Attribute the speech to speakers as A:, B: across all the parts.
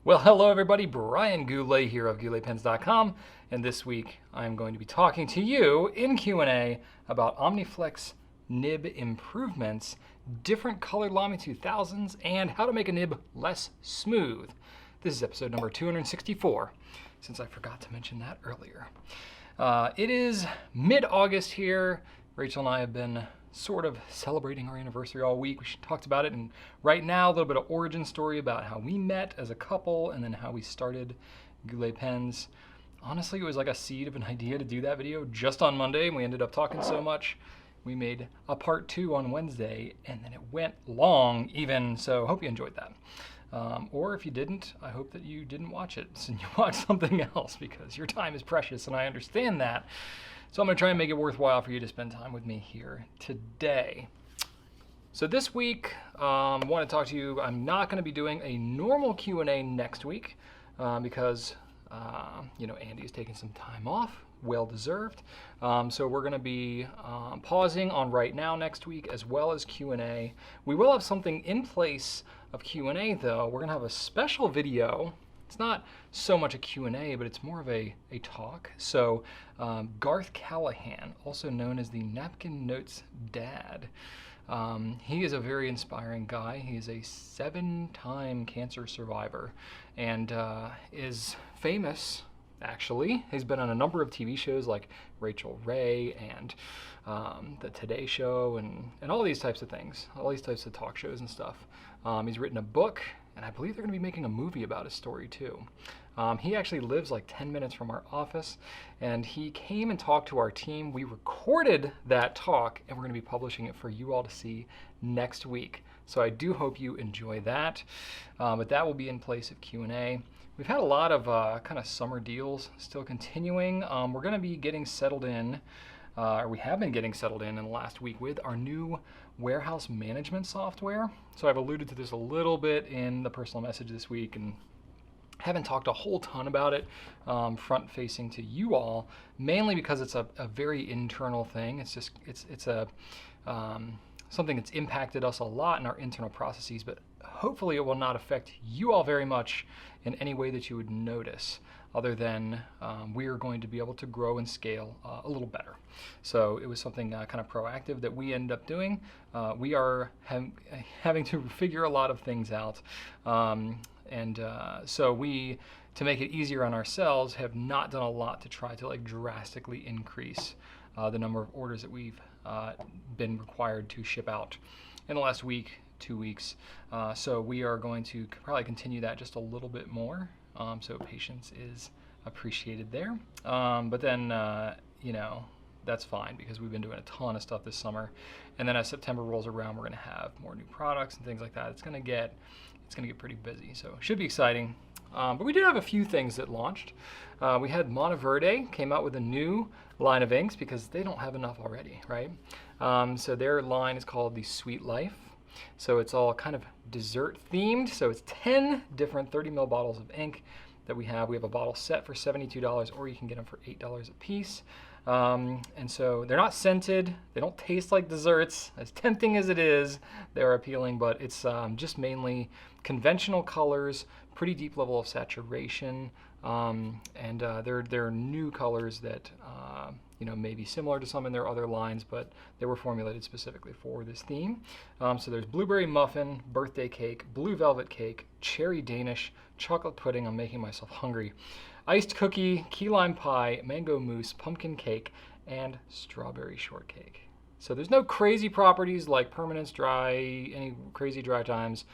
A: Well, hello everybody, Brian Goulet here of GouletPens.com, and this week I'm going to be talking to you in Q&A about Omniflex nib improvements, different colored LAMY 2000s, and how to make a nib less smooth. This is episode number 264, since I forgot to mention that earlier. It is mid-August here. Rachel and I have been sort of celebrating our anniversary all week. We talked about it, and right now a little bit of origin story about how we met as a couple and then how we started Goulet Pens. Honestly, it was like a seed of an idea to do that video just on Monday, and we ended up talking so much. We made a part 2 on Wednesday, and then it went long even, so hope you enjoyed that. Or if you didn't, I hope that you didn't watch it and you watched something else, because your time is precious and I understand that. So I'm going to try and make it worthwhile for you to spend time with me here today. So this week, I want to talk to you. I'm not going to be doing a normal Q&A next week because, Andy is taking some time off, well deserved. So we're going to be pausing on Right Now next week as well as Q&A. We will have something in place of Q&A though. We're going to have a special video. It's not so much a Q&A, but it's more of a talk. So Garth Callahan, also known as the Napkin Notes Dad, he is a very inspiring guy. He is a 7-time cancer survivor and is famous, actually. He's been on a number of TV shows like Rachel Ray and The Today Show and all these types of things, all these types of talk shows and stuff. He's written a book, and I believe they're going to be making a movie about his story too. He actually lives like 10 minutes from our office, and he came and talked to our team. We recorded that talk, and we're going to be publishing it for you all to see next week. So I do hope you enjoy that, but that will be in place of Q&A. We've had a lot of kind of summer deals still continuing. We're going to be getting settled in, or we have been getting settled in the last week with our new warehouse management software. So I've alluded to this a little bit in the personal message this week and haven't talked a whole ton about it front facing to you all, mainly because it's a very internal thing. It's just, it's a something that's impacted us a lot in our internal processes, but hopefully it will not affect you all very much in any way that you would notice, other than we are going to be able to grow and scale a little better. So it was something kind of proactive that we end up doing. We are having to figure a lot of things out. So we, to make it easier on ourselves, have not done a lot to try to like drastically increase the number of orders that we've been required to ship out in the last week, 2 weeks. So we are going to probably continue that just a little bit more. So patience is appreciated there. But then, that's fine because we've been doing a ton of stuff this summer. And then as September rolls around, we're going to have more new products and things like that. It's going to get pretty busy. So it should be exciting. But we did have a few things that launched. We had Monteverde came out with a new line of inks because they don't have enough already, right? So their line is called the Sweet Life. So it's all kind of dessert themed. So it's 10 different 30 ml bottles of ink that we have. We have a bottle set for $72, or you can get them for $8 a piece. And so they're not scented. They don't taste like desserts. As tempting as it is, they're appealing, but it's just mainly conventional colors, pretty deep level of saturation, and they're new colors that may be similar to some in their other lines, but they were formulated specifically for this theme. So there's blueberry muffin, birthday cake, blue velvet cake, cherry Danish, chocolate pudding, I'm making myself hungry, iced cookie, key lime pie, mango mousse, pumpkin cake, and strawberry shortcake. So there's no crazy properties like permanence, dry, any crazy dry times.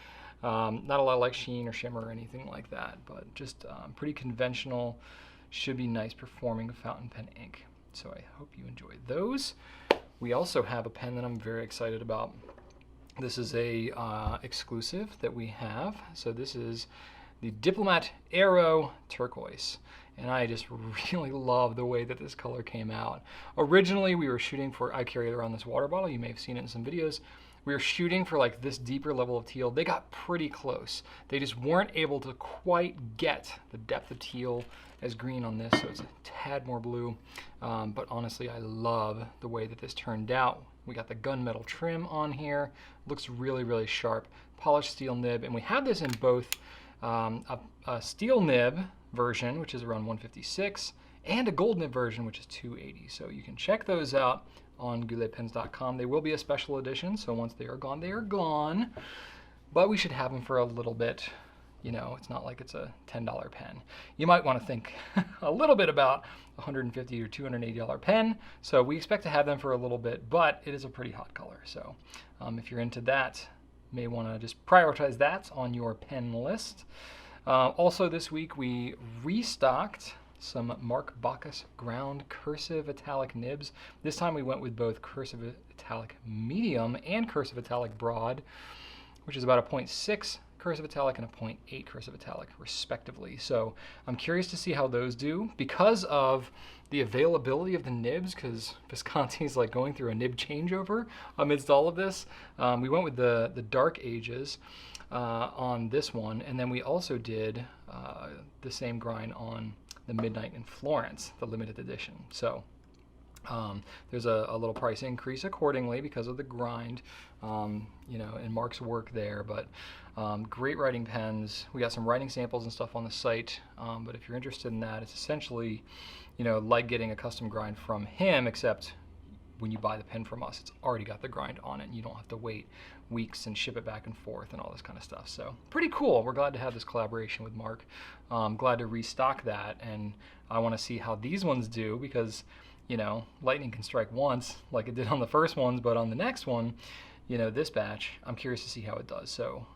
A: Not a lot like sheen or shimmer or anything like that, but just pretty conventional, should be nice performing fountain pen ink. So I hope you enjoy those. We also have a pen that I'm very excited about. This is a exclusive that we have. So this is the Diplomat Aero Turquoise. And I just really love the way that this color came out. Originally, we were shooting for, I carry it around this water bottle. You may have seen it in some videos. We were shooting for like this deeper level of teal. They got pretty close. They just weren't able to quite get the depth of teal as green on this, so it's a tad more blue. But honestly, I love the way that this turned out. We got the gunmetal trim on here. Looks really, really sharp. Polished steel nib, and we have this in both a steel nib version, which is around 156, and a gold nib version, which is 280. So you can check those out on gouletpens.com. They will be a special edition, so once they are gone, they are gone. But we should have them for a little bit. You know, it's not like it's a $10 pen. You might want to think a little bit about a $150 or $280 pen. So we expect to have them for a little bit, but it is a pretty hot color. So if you're into that, you may want to just prioritize that on your pen list. Also this week we restocked some Mark Bacchus ground cursive italic nibs. This time we went with both cursive italic medium and cursive italic broad, which is about a 0.6 cursive italic and a 0.8 cursive italic respectively. So I'm curious to see how those do because of the availability of the nibs, because Visconti's like going through a nib changeover amidst all of this. We went with the dark ages on this one, and then we also did the same grind on the Midnight in Florence, the limited edition. So there's a little price increase accordingly because of the grind, you know, and Mark's work there. But great writing pens. We got some writing samples and stuff on the site. But if you're interested in that, it's essentially, you know, like getting a custom grind from him, except when you buy the pen from us, it's already got the grind on it, and you don't have to wait weeks and ship it back and forth and all this kind of stuff. So pretty cool. We're glad to have this collaboration with Mark. Glad to restock that, and I want to see how these ones do because, you know, lightning can strike once like it did on the first ones, but on the next one, you know, this batch, I'm curious to see how it does. So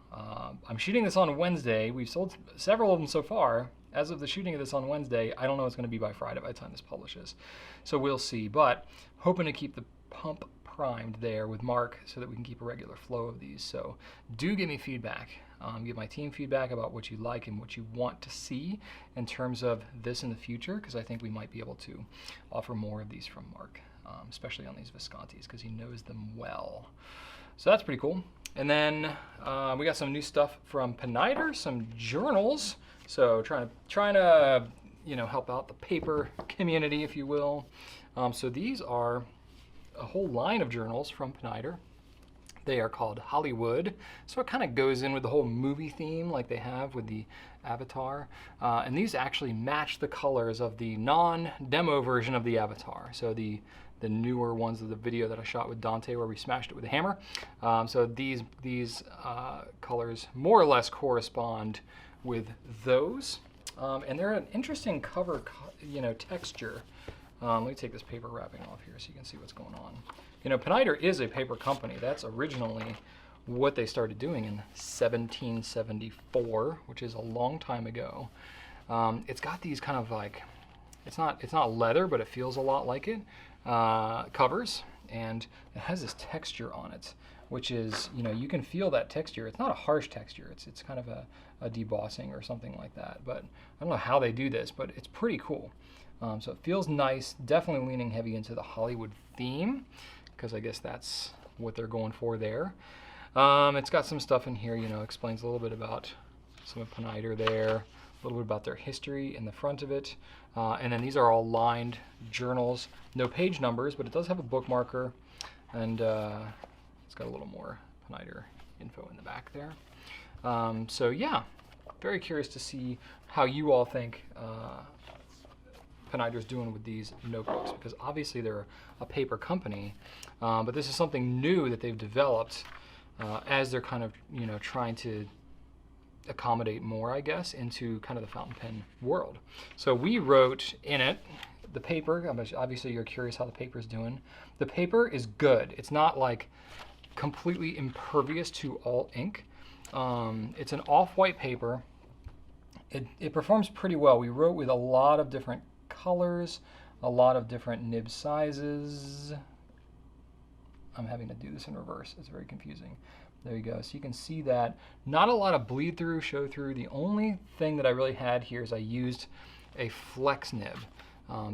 A: I'm shooting this on Wednesday. We've sold several of them so far. As of the shooting of this on Wednesday, I don't know what's going to be by Friday by the time this publishes. So we'll see, but hoping to keep the pump primed there with Mark so that we can keep a regular flow of these. So do give me feedback. Give my team feedback about what you like and what you want to see in terms of this in the future, because I think we might be able to offer more of these from Mark, especially on these Viscontis, because he knows them well. So that's pretty cool. And then we got some new stuff from Peniter, some journals. So trying to you know, help out the paper community, if you will. So these are a whole line of journals from Peniter. They are called Hollywood, so it kind of goes in with the whole movie theme like they have with the Avatar. And these actually match the colors of the non-demo version of the Avatar. So the newer ones of the video that I shot with Dante where we smashed it with a hammer. So these colors more or less correspond with those. And they're an interesting cover, you know, texture. Let me take this paper wrapping off here so you can see what's going on. You know, Peniter is a paper company. That's originally what they started doing in 1774, which is a long time ago. It's got these kind of like, it's not leather, but it feels a lot like it, covers, and it has this texture on it, which is, you know, you can feel that texture. It's not a harsh texture. It's kind of a debossing or something like that. But I don't know how they do this, but it's pretty cool. So it feels nice, definitely leaning heavy into the Hollywood theme, because I guess that's what they're going for there. It's got some stuff in here, you know, explains a little bit about some of Peniter there, a little bit about their history in the front of it. And then these are all lined journals, no page numbers, but it does have a bookmarker, and it's got a little more Peniter info in the back there. So yeah, very curious to see how you all think Peniter's doing with these notebooks, because obviously they're a paper company, but this is something new that they've developed as they're kind of, you know, trying to accommodate more, I guess, into kind of the fountain pen world. So we wrote in it, the paper, obviously you're curious how the paper's doing. The paper is good. It's not like completely impervious to all ink. It's an off-white paper. It performs pretty well. We wrote with a lot of different colors, a lot of different nib sizes. I'm having to do this in reverse. It's very confusing. There you go. So you can see that. Not a lot of bleed through, show through. The only thing that I really had here is I used a flex nib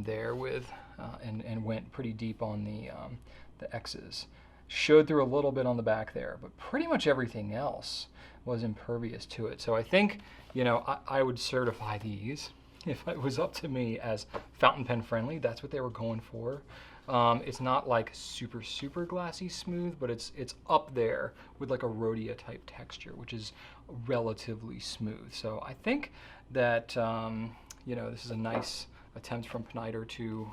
A: there with, and went pretty deep on the X's. Showed through a little bit on the back there, but pretty much everything else was impervious to it. So I think, you know, I would certify these if it was up to me as fountain pen friendly. That's what they were going for. It's not like super, super glassy smooth, but it's up there with like a rhodia type texture, which is relatively smooth. So I think that, you know, this is a nice attempt from Pineider to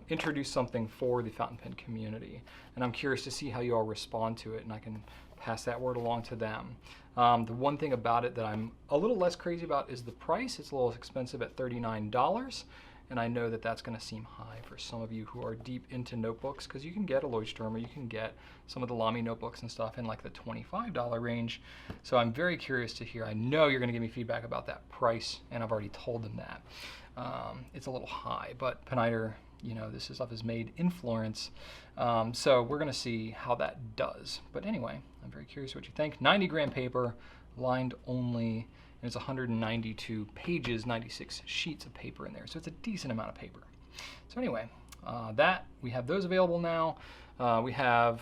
A: introduce something for the fountain pen community. And I'm curious to see how you all respond to it, and I can pass that word along to them. The one thing about it that I'm a little less crazy about is the price. It's a little expensive at $39. And I know that that's going to seem high for some of you who are deep into notebooks, because you can get a Leuchtturm, or you can get some of the LAMY notebooks and stuff in like the $25 range. So I'm very curious to hear. I know you're going to give me feedback about that price, and I've already told them that. It's a little high, but Pineider, you know, this stuff is made in Florence. So we're going to see how that does. But anyway, I'm very curious what you think. 90-gram paper, lined only. And it's 192 pages, 96 sheets of paper in there. So it's a decent amount of paper. So anyway, we have those available now. We have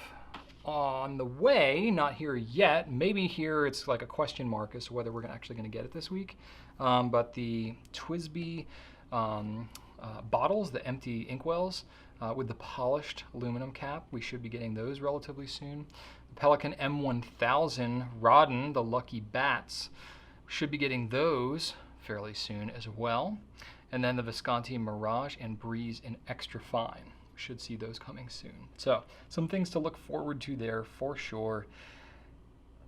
A: on the way, not here yet, maybe here it's like a question mark as to whether we're actually going to get it this week. But the TWSBI bottles, the empty inkwells with the polished aluminum cap, we should be getting those relatively soon. The Pelikan M1000 Rodden, the Lucky Bats, should be getting those fairly soon as well. And then the Visconti Mirage and Breeze in Extra Fine. Should see those coming soon. So some things to look forward to there for sure.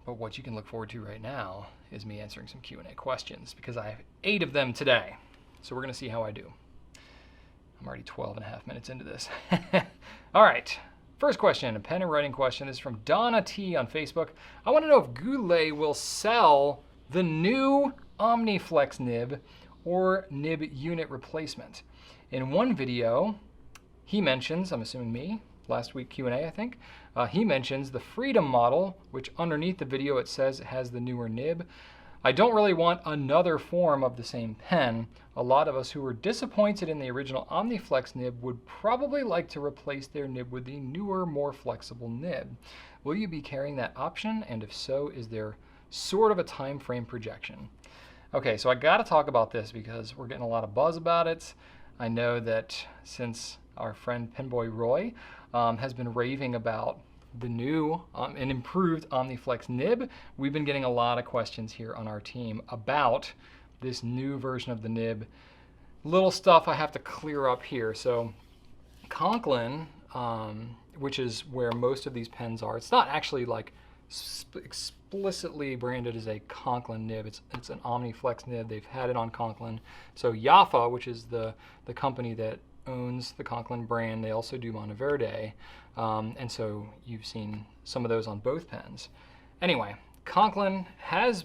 A: But what you can look forward to right now is me answering some Q&A questions, because I have 8 of them today. So we're going to see how I do. I'm already 12 and a half minutes into this. All right. First question, a pen and writing question, is from Donna T on Facebook. I want to know if Goulet will sell the new Omniflex nib or nib unit replacement. In one video, he mentions, I'm assuming me, last week Q&A I think, he mentions the Freedom model, which underneath the video it says it has the newer nib. I don't really want another form of the same pen. A lot of us who were disappointed in the original Omniflex nib would probably like to replace their nib with the newer, more flexible nib. Will you be carrying that option? And if so, is there sort of a time frame projection? Okay, so I got to talk about this because we're getting a lot of buzz about it. I know that since our friend Pinboy Roy has been raving about the new and improved Omniflex nib, we've been getting a lot of questions here on our team about this new version of the nib. Little stuff I have to clear up here. So Conklin, which is where most of these pens are, it's not actually like explicitly branded as a Conklin nib. It's an Omniflex nib. They've had it on Conklin. So Jaffa, which is the company that owns the Conklin brand, they also do Monteverde. And so you've seen some of those on both pens. Anyway, Conklin has,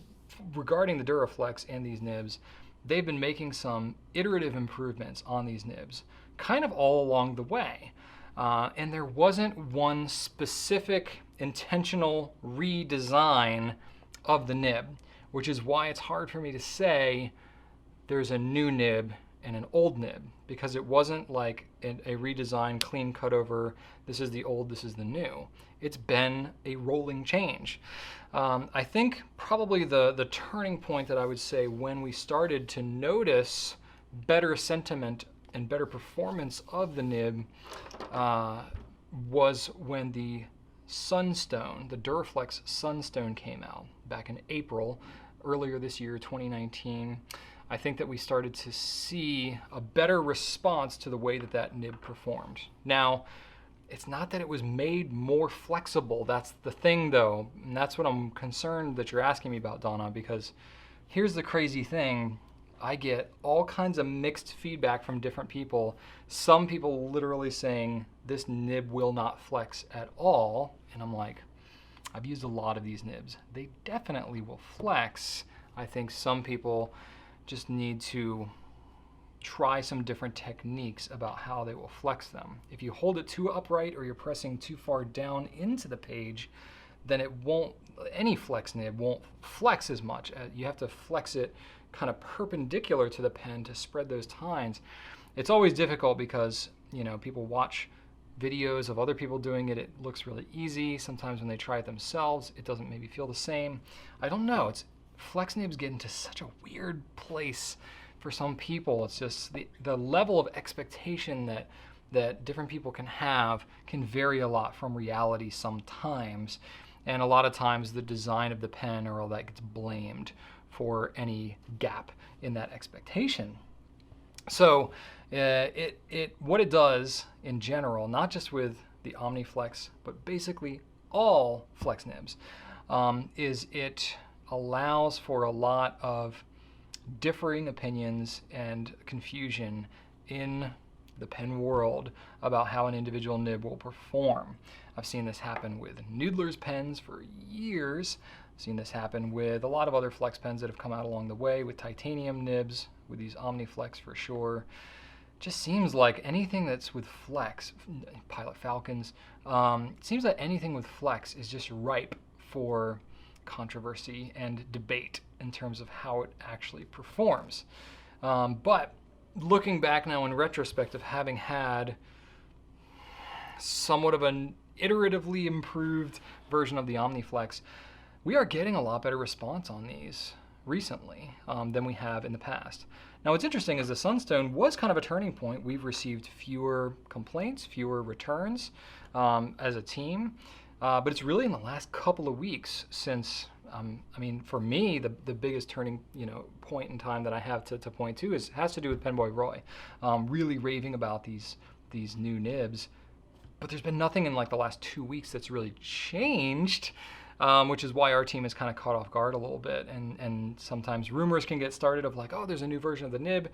A: regarding the Duraflex and these nibs, they've been making some iterative improvements on these nibs, kind of all along the way. And there wasn't one specific intentional redesign of the nib, which is why it's hard for me to say there's a new nib and an old nib, because it wasn't like a redesign, clean cut over, this is the old, this is the new. It's been a rolling change. I think probably the turning point that I would say when we started to notice better sentiment and better performance of the nib was when the Sunstone, the Duraflex Sunstone came out back in April, earlier this year, 2019. I think that we started to see a better response to the way that that nib performed. Now, it's not that it was made more flexible. That's the thing, though, and that's what I'm concerned that you're asking me about, Donna, because here's the crazy thing. I get all kinds of mixed feedback from different people. Some people literally saying this nib will not flex at all. And I'm like, I've used a lot of these nibs. They definitely will flex. I think some people just need to try some different techniques about how they will flex them. If you hold it too upright or you're pressing too far down into the page, then it won't, any flex nib won't flex as much. You have to flex it kind of perpendicular to the pen to spread those tines. It's always difficult because, you know, people watch videos of other people doing it. It looks really easy. Sometimes when they try it themselves, it doesn't maybe feel the same. I don't know. Flex nibs get into such a weird place for some people. It's just the level of expectation that that different people can have can vary a lot from reality sometimes. And a lot of times the design of the pen or all that gets blamed for any gap in that expectation. So what it does in general, not just with the Omniflex, but basically all flex nibs, is it allows for a lot of differing opinions and confusion in the pen world about how an individual nib will perform. I've seen this happen with Noodler's pens for years. I've seen this happen with a lot of other flex pens that have come out along the way, with titanium nibs, with these Omniflex for sure. Just seems like anything that's with flex, Pilot Falcons, seems like anything with flex is just ripe for controversy and debate in terms of how it actually performs. But looking back now in retrospect of having had somewhat of an iteratively improved version of the Omniflex, we are getting a lot better response on these recently than we have in the past. Now what's interesting is the Sunstone was kind of a turning point. We've received fewer complaints, fewer returns as a team, but it's really in the last couple of weeks since, I mean, for me, the biggest turning point in time that I have to point to has to do with Penboy Roy, really raving about these new nibs. But there's been nothing in like the last 2 weeks that's really changed, which is why our team is kind of caught off guard a little bit. And sometimes rumors can get started of like, oh, there's a new version of the nib.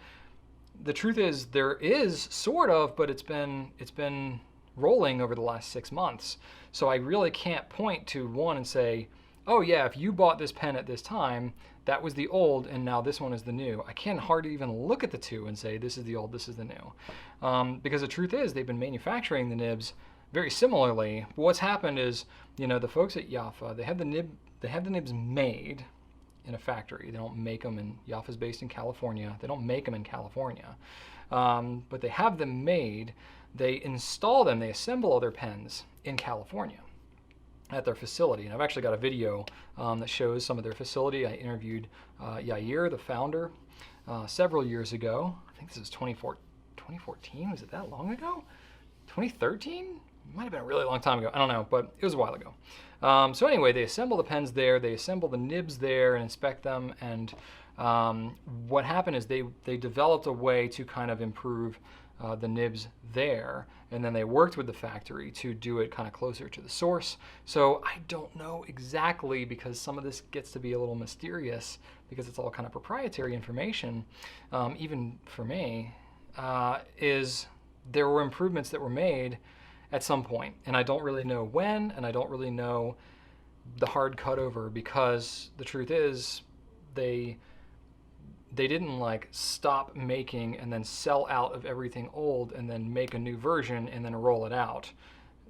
A: The truth is there is sort of, but it's been rolling over the last 6 months. So I really can't point to one and say, oh yeah, if you bought this pen at this time, that was the old and now this one is the new. I can't hardly even look at the two and say this is the old, this is the new. Because the truth is they've been manufacturing the nibs very similarly. But what's happened is, the folks at Jaffa, they have the nibs made in a factory. They don't make them in, Jaffa's based in California. They don't make them in California. But they have them made. They install them, they assemble other pens in California at their facility. And I've actually got a video that shows some of their facility. I interviewed Javier, the founder, several years ago. I think this is 2014, was it that long ago? 2013? Might have been a really long time ago. I don't know, but it was a while ago. So anyway, they assemble the pens there, they assemble the nibs there and inspect them. And what happened is they developed a way to kind of improve the nibs there, and then they worked with the factory to do it kind of closer to the source. So I don't know exactly, because some of this gets to be a little mysterious because it's all kind of proprietary information, even for me, is there were improvements that were made at some point, and I don't really know when, and I don't really know the hard cutover, because the truth is they didn't like stop making and then sell out of everything old and then make a new version and then roll it out.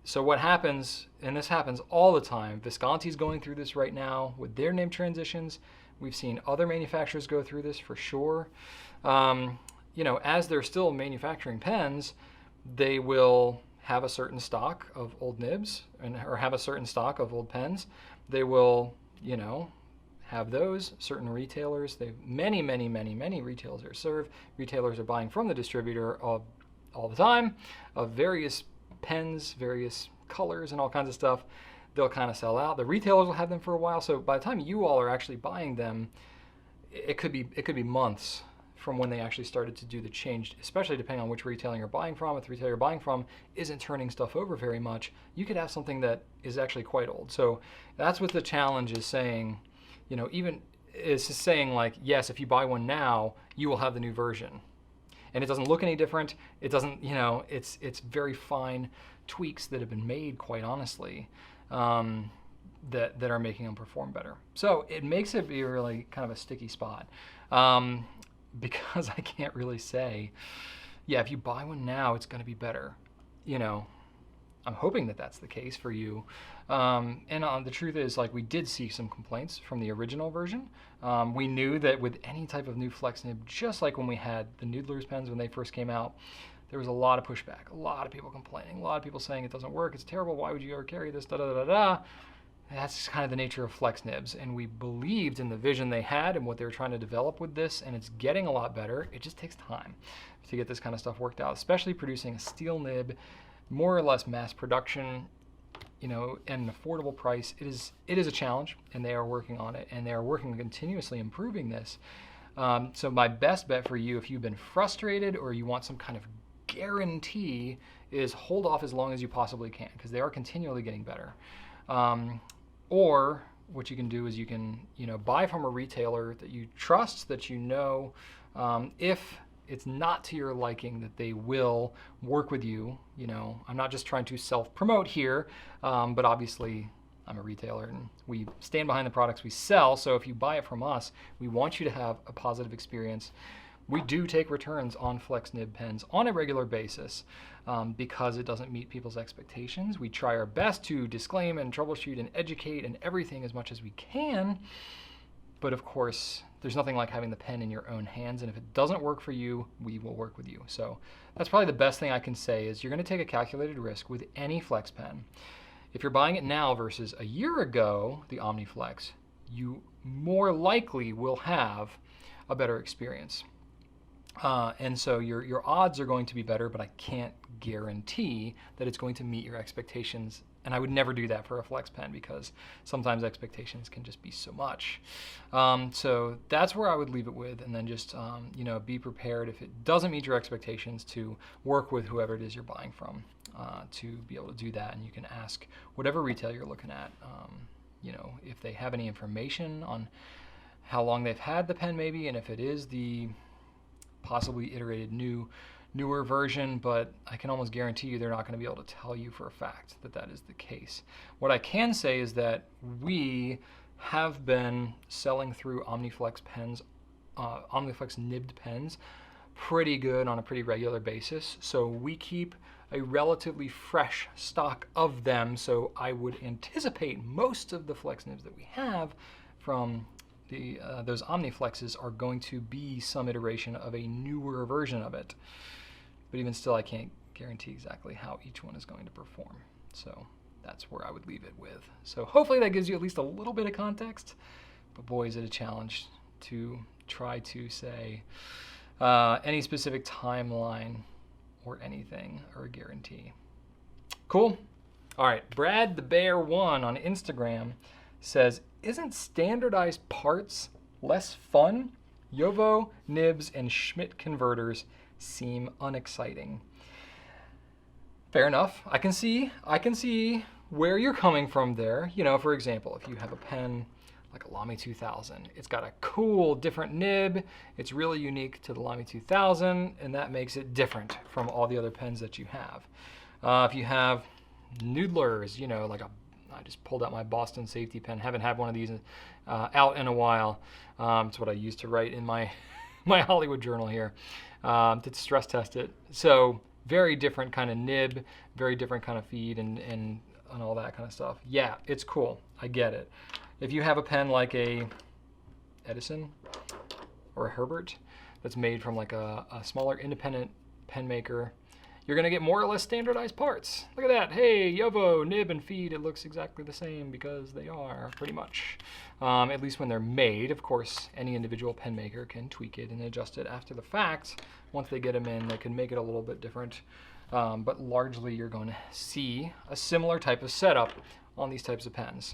A: So what happens, and this happens all the time, Visconti's going through this right now with their name transitions. We've seen other manufacturers go through this for sure. As they're still manufacturing pens, they will have a certain stock of old nibs or have a certain stock of old pens. They will, have those. Certain retailers, many retailers are served. Retailers are buying from the distributor all the time of various pens, various colors and all kinds of stuff. They'll kind of sell out. The retailers will have them for a while. So by the time you all are actually buying them, it could be months from when they actually started to do the change, especially depending on which retailer you're buying from. If the retailer you're buying from isn't turning stuff over very much, you could have something that is actually quite old. So that's what the challenge is saying. Even it's just saying like, yes, if you buy one now, you will have the new version. And it doesn't look any different. It doesn't, it's very fine tweaks that have been made, quite honestly, that are making them perform better. So it makes it be really kind of a sticky spot, because I can't really say, yeah, if you buy one now, it's going to be better. I'm hoping that that's the case for you. And the truth is, like, we did see some complaints from the original version. We knew that with any type of new flex nib, just like when we had the Noodler's pens when they first came out, there was a lot of pushback, a lot of people complaining, a lot of people saying it doesn't work, it's terrible, why would you ever carry this, da da da da da. that's kind of the nature of flex nibs, and we believed in the vision they had and what they were trying to develop with this, and it's getting a lot better. It just takes time to get this kind of stuff worked out, especially producing a steel nib, more or less mass production, you know, at an affordable price. It is a challenge, and they are working on it, and they are working continuously improving this. So my best bet for you, if you've been frustrated or you want some kind of guarantee, is hold off as long as you possibly can, because they are continually getting better. Or what you can do is you can, you know, buy from a retailer that you trust, that you know, if it's not to your liking, that they will work with you. You know, I'm not just trying to self-promote here, but obviously I'm a retailer and we stand behind the products we sell. So if you buy it from us, we want you to have a positive experience. We do take returns on flex nib pens on a regular basis because it doesn't meet people's expectations. We try our best to disclaim and troubleshoot and educate and everything as much as we can. But of course, there's nothing like having the pen in your own hands, and if it doesn't work for you, we will work with you. So that's probably the best thing I can say, is you're gonna take a calculated risk with any flex pen. If you're buying it now versus a year ago, the Omniflex, you more likely will have a better experience. And so your odds are going to be better, but I can't guarantee that it's going to meet your expectations. And I would never do that for a flex pen, because sometimes expectations can just be so much. So that's where I would leave it with, and then just you know, be prepared if it doesn't meet your expectations to work with whoever it is you're buying from to be able to do that. And you can ask whatever retailer you're looking at, you know, if they have any information on how long they've had the pen maybe, and if it is the possibly iterated newer version, but I can almost guarantee you they're not going to be able to tell you for a fact that that is the case. What I can say is that we have been selling through Omniflex pens, Omniflex nibbed pens, pretty good on a pretty regular basis. So we keep a relatively fresh stock of them. So I would anticipate most of the flex nibs that we have from those Omniflexes are going to be some iteration of a newer version of it. But even still, I can't guarantee exactly how each one is going to perform. So that's where I would leave it with. So hopefully that gives you at least a little bit of context. But boy, is it a challenge to try to say any specific timeline or anything or a guarantee. Cool. All right, Brad the Bear 1 on Instagram says, isn't standardized parts less fun? JoWo, Nibs, and Schmidt converters seem unexciting. Fair enough. I can see where you're coming from there. You know, for example, if you have a pen like a LAMY 2000, it's got a cool, different nib. It's really unique to the LAMY 2000, and that makes it different from all the other pens that you have. If you have noodlers, you know, like I just pulled out my Boston safety pen. Haven't had one of these out in a while. It's what I used to write in my Hollywood journal here to stress test it. So very different kind of nib, very different kind of feed, and all that kind of stuff. Yeah, it's cool. I get it. If you have a pen like a Edison or a Herbert that's made from like a smaller independent pen maker, you're going to get more or less standardized parts. Look at that. Hey, JoWo, nib, and feed, it looks exactly the same, because they are, pretty much. At least when they're made. Of course, any individual pen maker can tweak it and adjust it after the fact. Once they get them in, they can make it a little bit different. But largely, you're going to see a similar type of setup on these types of pens.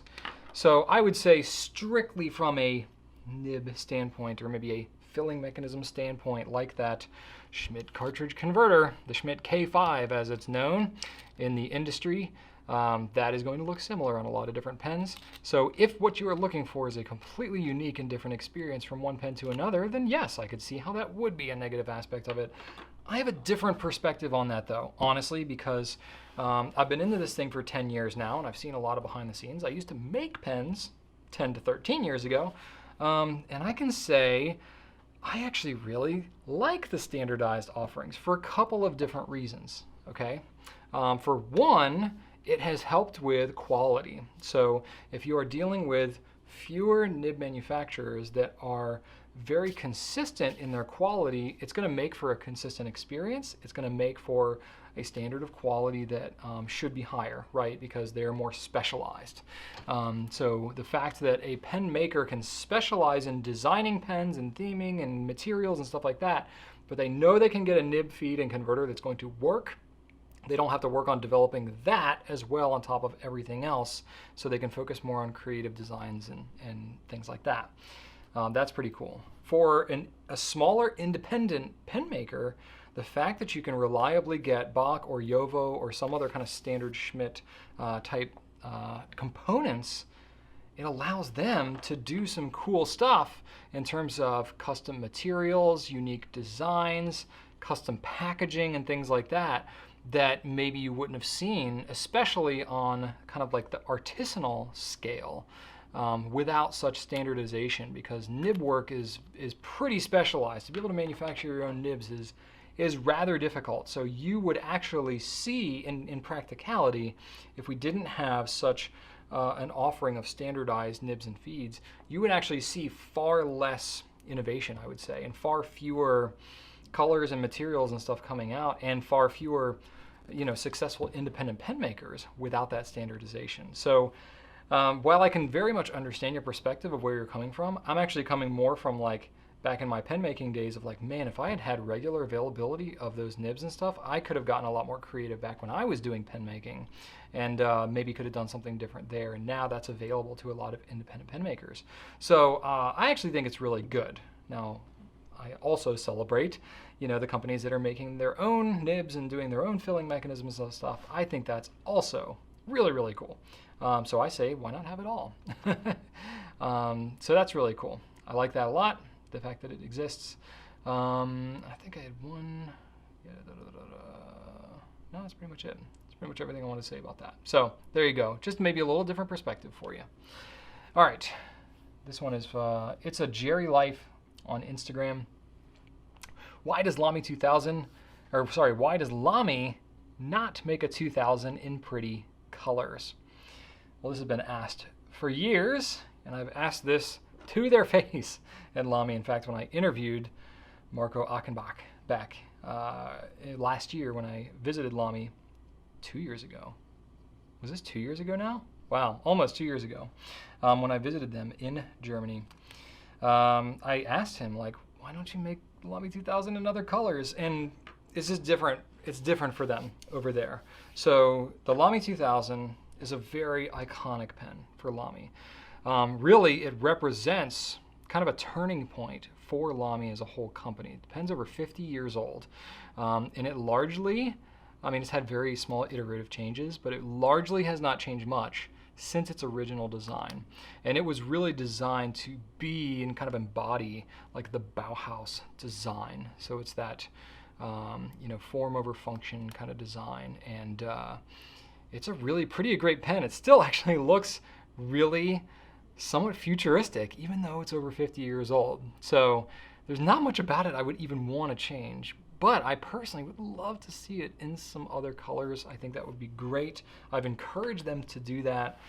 A: So I would say, strictly from a nib standpoint, or maybe a filling mechanism standpoint, like that Schmidt cartridge converter, the Schmidt K5 as it's known in the industry, that is going to look similar on a lot of different pens. So if what you are looking for is a completely unique and different experience from one pen to another, then yes, I could see how that would be a negative aspect of it. I have a different perspective on that though, honestly, because I've been into this thing for 10 years now, and I've seen a lot of behind the scenes. I used to make pens 10 to 13 years ago, and I can say I actually really like the standardized offerings for a couple of different reasons, okay? For one, it has helped with quality. So if you are dealing with fewer nib manufacturers that are very consistent in their quality, it's going to make for a consistent experience. It's going to make for a standard of quality that should be higher, right? Because they're more specialized. So the fact that a pen maker can specialize in designing pens and theming and materials and stuff like that, but they know they can get a nib feed and converter that's going to work. They don't have to work on developing that as well on top of everything else, so they can focus more on creative designs and things like that. That's pretty cool. For a smaller independent pen maker, the fact that you can reliably get Bach or JoWo or some other kind of standard Schmidt type components, it allows them to do some cool stuff in terms of custom materials, unique designs, custom packaging and things like that, that maybe you wouldn't have seen, especially on kind of like the artisanal scale, without such standardization, because nib work is pretty specialized. To be able to manufacture your own nibs is rather difficult. So you would actually see in practicality, if we didn't have such an offering of standardized nibs and feeds, you would actually see far less innovation, I would say, and far fewer colors and materials and stuff coming out, and far fewer, successful independent pen makers without that standardization. So while I can very much understand your perspective of where you're coming from, I'm actually coming more from like back in my pen making days of like, man, if I had had regular availability of those nibs and stuff, I could have gotten a lot more creative back when I was doing pen making, and maybe could have done something different there. And now that's available to a lot of independent pen makers. So I actually think it's really good. Now, I also celebrate, the companies that are making their own nibs and doing their own filling mechanisms and stuff. I think that's also really, really cool. So I say, why not have it all? So that's really cool. I like that a lot, the fact that it exists. I think I had one. No, that's pretty much it. That's pretty much everything I want to say about that. So there you go. Just maybe a little different perspective for you. All right. This one is, itsajerrilife on Instagram. Why does LAMY 2000, why does LAMY not make a 2000 in pretty colors? Well, this has been asked for years, and I've asked this to their face at LAMY. In fact, when I interviewed Marco Achenbach back last year when I visited LAMY 2 years ago. Was this 2 years ago now? Wow, almost 2 years ago. When I visited them in Germany, I asked him, like, why don't you make LAMY 2000 in other colors? And it's just different. It's different for them over there. So the LAMY 2000 is a very iconic pen for LAMY. Really, it represents kind of a turning point for LAMY as a whole company. The pen's over 50 years old, and it largely, it's had very small iterative changes, but it largely has not changed much since its original design. And it was really designed to be and kind of embody like the Bauhaus design. So it's that, form over function kind of design. And it's a really pretty great pen. It still actually looks really somewhat futuristic, even though it's over 50 years old. So there's not much about it I would even want to change. But I personally would love to see it in some other colors. I think that would be great. I've encouraged them to do that.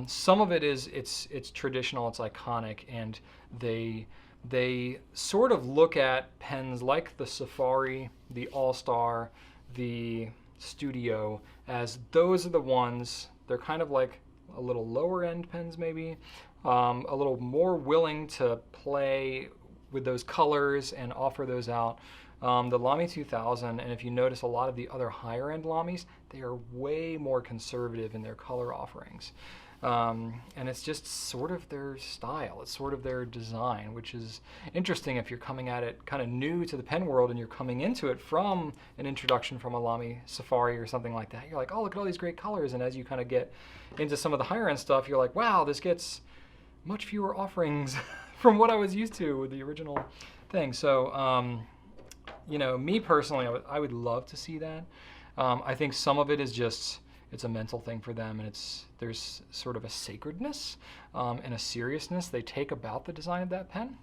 A: Some of it is it's traditional, it's iconic, and they sort of look at pens like the Safari, the All-Star, the Studio as those are the ones. They're kind of like a little lower end pens maybe, a little more willing to play with those colors and offer those out. The LAMY 2000, and if you notice a lot of the other higher end LAMYs, they are way more conservative in their color offerings. And it's just sort of their style, it's sort of their design, which is interesting if you're coming at it kind of new to the pen world and you're coming into it from an introduction from a LAMY Safari or something like that. You're like, oh, look at all these great colors, and as you kind of get into some of the higher end stuff, you're like, wow, this gets much fewer offerings from what I was used to with the original thing. So, me personally, I would love to see that. I think some of it is just, it's a mental thing for them, and there's sort of a sacredness and a seriousness they take about the design of that pen.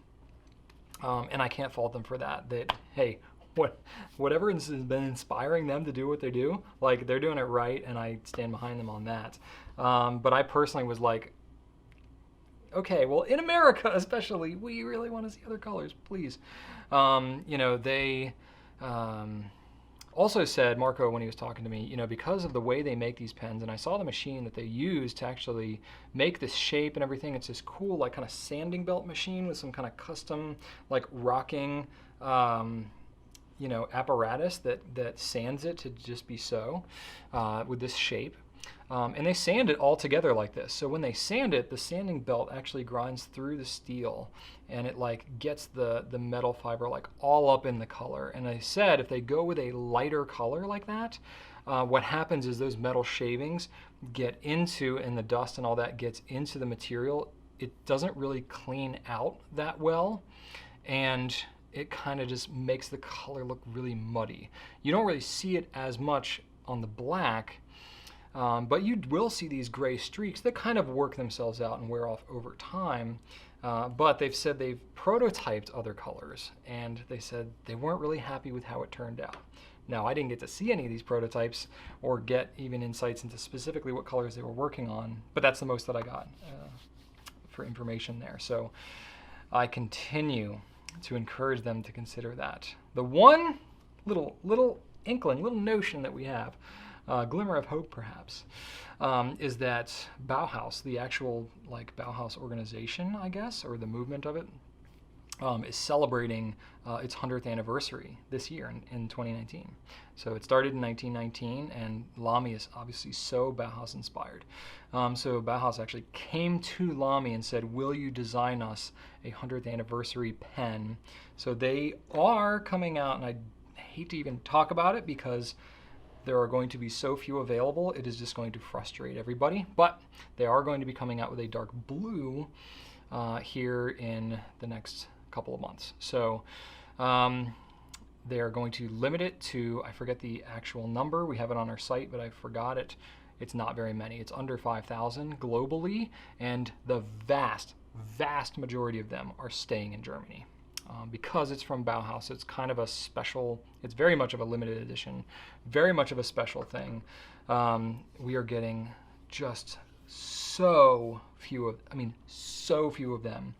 A: And I can't fault them for that. That, hey, whatever has been inspiring them to do what they do, like, they're doing it right, and I stand behind them on that. But I personally was like, okay, well, in America especially, we really want to see other colors, please. You know, they also said, Marco, when he was talking to me, you know, because of the way they make these pens, and I saw the machine that they use to actually make this shape and everything, it's this cool, like, kind of sanding belt machine with some kind of custom, like, rocking, you know, apparatus that sands it to just be so, with this shape. And they sand it all together like this. So when they sand it, the sanding belt actually grinds through the steel, and it like gets the metal fiber like all up in the color. And they said if they go with a lighter color like that, what happens is those metal shavings get into, and the dust and all that gets into the material. It doesn't really clean out that well, and it kind of just makes the color look really muddy. You don't really see it as much on the black, but you will see these gray streaks that kind of work themselves out and wear off over time. But they've said they've prototyped other colors, and they said they weren't really happy with how it turned out. Now, I didn't get to see any of these prototypes or get even insights into specifically what colors they were working on, but that's the most that I got for information there. So I continue to encourage them to consider that. The one little inkling, little notion that we have, glimmer of hope perhaps, is that Bauhaus, the actual like Bauhaus organization, I guess, or the movement of it, is celebrating its 100th anniversary this year in 2019. So it started in 1919, and LAMY is obviously so Bauhaus inspired. So Bauhaus actually came to LAMY and said, will you design us a 100th anniversary pen? So they are coming out, and I hate to even talk about it because there are going to be so few available, it is just going to frustrate everybody. But they are going to be coming out with a dark blue here in the next couple of months. So they are going to limit it to, I forget the actual number, we have it on our site, but I forgot it. It's not very many. It's under 5,000 globally, and the vast majority of them are staying in Germany. Because it's from Bauhaus, it's kind of a special, it's very much of a limited edition, very much of a special thing. We are getting just so few of them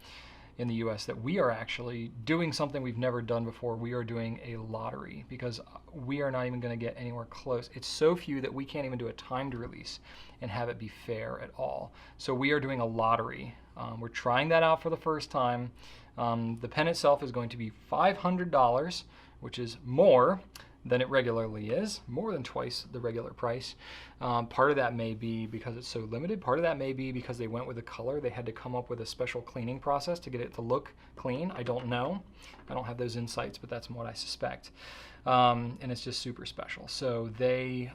A: in the US that we are actually doing something we've never done before. We are doing a lottery because we are not even going to get anywhere close. It's so few that we can't even do a timed release and have it be fair at all. So we are doing a lottery. We're trying that out for the first time. The pen itself is going to be $500, which is more than it regularly is, more than twice the regular price. Part of that may be because it's so limited. Part of that may be because they went with the color. They had to come up with a special cleaning process to get it to look clean. I don't know. I don't have those insights, but that's what I suspect. And it's just super special. So they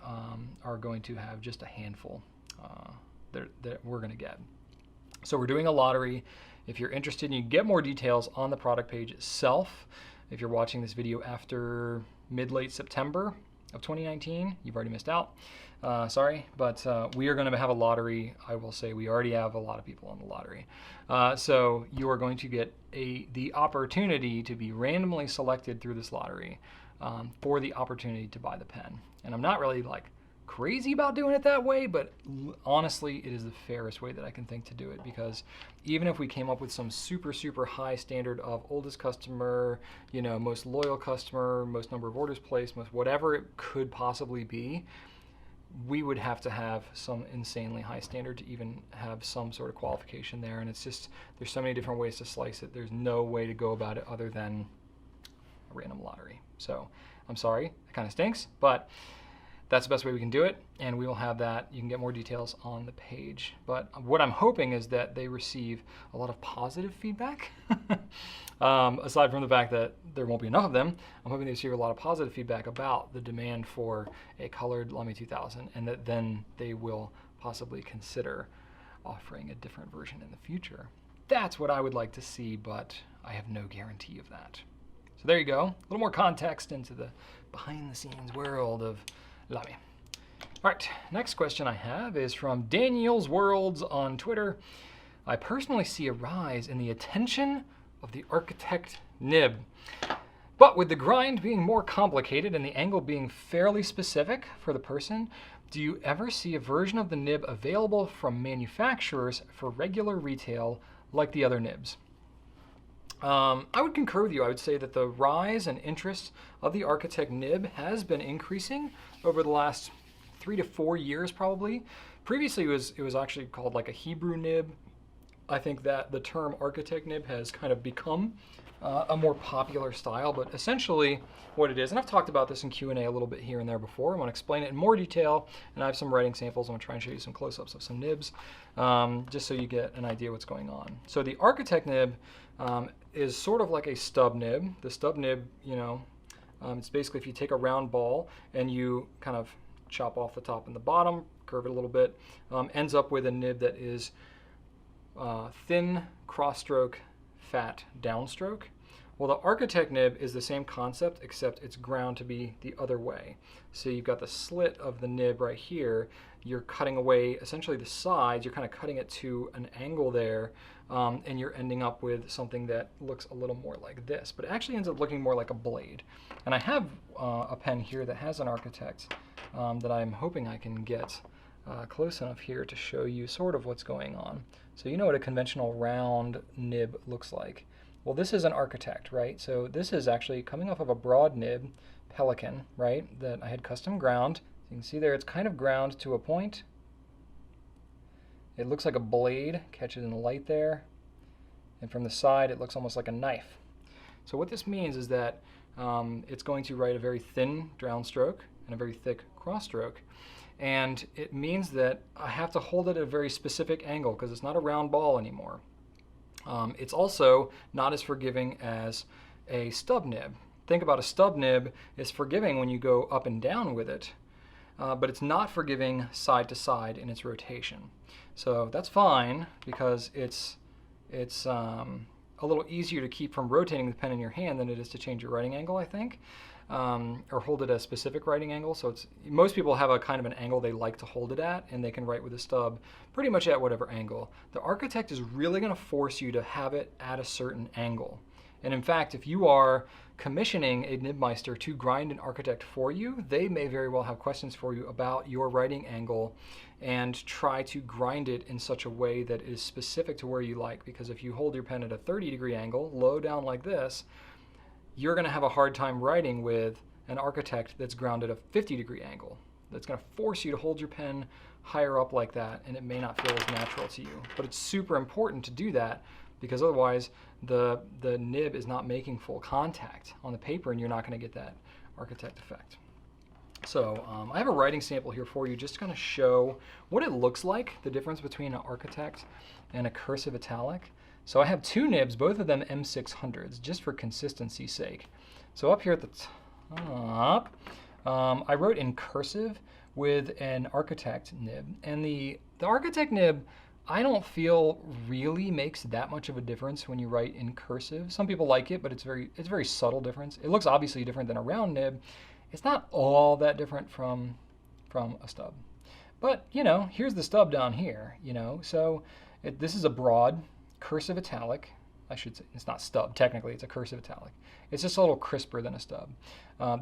A: are going to have just a handful that we're going to get. So we're doing a lottery. If you're interested, you can get more details on the product page itself. If you're watching this video after mid-late September of 2019, you've already missed out. Sorry, but we are going to have a lottery. I will say we already have a lot of people on the lottery. So you are going to get the opportunity to be randomly selected through this lottery for the opportunity to buy the pen. And I'm not really like crazy about doing it that way, but honestly, it is the fairest way that I can think to do it, because even if we came up with some super high standard of oldest customer, you know, most loyal customer, most number of orders placed, most whatever it could possibly be, we would have to have some insanely high standard to even have some sort of qualification there. And it's just, there's so many different ways to slice it. There's no way to go about it other than a random lottery. So I'm sorry, it kind of stinks, but that's the best way we can do it, and we will have that. You can get more details on the page. But what I'm hoping is that they receive a lot of positive feedback. Aside from the fact that there won't be enough of them, I'm hoping they receive a lot of positive feedback about the demand for a colored LAMY 2000, and that then they will possibly consider offering a different version in the future. That's what I would like to see, but I have no guarantee of that. So there you go. A little more context into the behind-the-scenes world of LAMY. All right, next question I have is from Daniel's Worlds on Twitter. I personally see a rise in the attention of the architect nib, but with the grind being more complicated and the angle being fairly specific for the person, do you ever see a version of the nib available from manufacturers for regular retail like the other nibs. I would concur with you. I would say that the rise and interest of the Architect nib has been increasing over the last 3 to 4 years probably. Previously it was actually called like a Hebrew nib. I think that the term Architect nib has kind of become a more popular style, but essentially what it is, and I've talked about this in Q&A a little bit here and there before. I want to explain it in more detail, and I have some writing samples. I'm going to try and show you some close-ups of some nibs, just so you get an idea what's going on. So the Architect nib is sort of like a stub nib. The stub nib, you know, it's basically if you take a round ball and you kind of chop off the top and the bottom, curve it a little bit, ends up with a nib that is thin cross-stroke, fat downstroke. Well, the Architect nib is the same concept, except it's ground to be the other way. So you've got the slit of the nib right here. You're cutting away essentially the sides. You're kind of cutting it to an angle there, and you're ending up with something that looks a little more like this, but it actually ends up looking more like a blade. And I have a pen here that has an Architect that I'm hoping I can get close enough here to show you sort of what's going on. So you know what a conventional round nib looks like. Well, this is an Architect, right? So this is actually coming off of a broad nib, Pelican, right, that I had custom ground. You can see there it's kind of ground to a point. It looks like a blade, catches in the light there. And from the side, it looks almost like a knife. So what this means is that it's going to write a very thin downstroke and a very thick cross stroke. And it means that I have to hold it at a very specific angle because it's not a round ball anymore. It's also not as forgiving as a stub nib. Think about a stub nib is forgiving when you go up and down with it, but it's not forgiving side to side in its rotation. So that's fine because it's a little easier to keep from rotating the pen in your hand than it is to change your writing angle, I think. Or hold it at a specific writing angle. So most people have a kind of an angle they like to hold it at, and they can write with a stub pretty much at whatever angle. The Architect is really going to force you to have it at a certain angle. And in fact, if you are commissioning a Nibmeister to grind an Architect for you, they may very well have questions for you about your writing angle and try to grind it in such a way that is specific to where you like. Because if you hold your pen at a 30-degree angle, low down like this, you're going to have a hard time writing with an Architect that's grounded at a 50-degree angle. That's going to force you to hold your pen higher up like that, and it may not feel as natural to you. But it's super important to do that because otherwise the nib is not making full contact on the paper, and you're not going to get that Architect effect. So I have a writing sample here for you just to kind of show what it looks like, the difference between an Architect and a cursive italic. So I have two nibs, both of them M600s, just for consistency's sake. So up here at the top, I wrote in cursive with an Architect nib. And the Architect nib, I don't feel really makes that much of a difference when you write in cursive. Some people like it, but it's a very subtle difference. It looks obviously different than a round nib. It's not all that different from a stub. But, you know, here's the stub down here, you know. So this is a broad cursive italic. I should say it's not stub, technically it's a cursive italic. It's just a little crisper than a stub.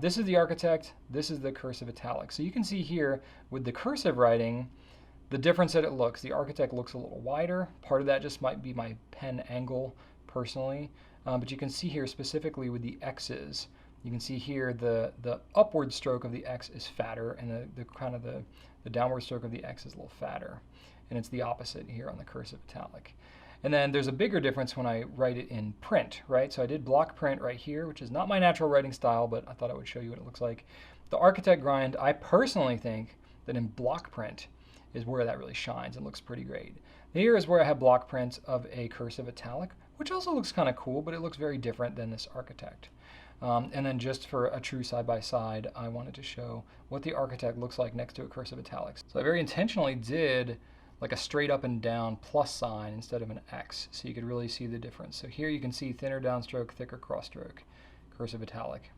A: This is the Architect, this is the cursive italic. So you can see here with the cursive writing, the difference that it looks. The Architect looks a little wider. Part of that just might be my pen angle personally. But you can see here specifically with the X's, you can see here the upward stroke of the X is fatter, and the downward stroke of the X is a little fatter. And it's the opposite here on the cursive italic. And then there's a bigger difference when I write it in print, right? So I did block print right here, which is not my natural writing style, but I thought I would show you what it looks like. The Architect grind, I personally think that in block print is where that really shines and looks pretty great. Here is where I have block print of a cursive italic, which also looks kind of cool, but it looks very different than this Architect. And then just for a true side-by-side, I wanted to show what the Architect looks like next to a cursive italics. So I very intentionally did like a straight up and down plus sign instead of an X, so you could really see the difference. So here you can see thinner downstroke, thicker cross-stroke. Cursive italic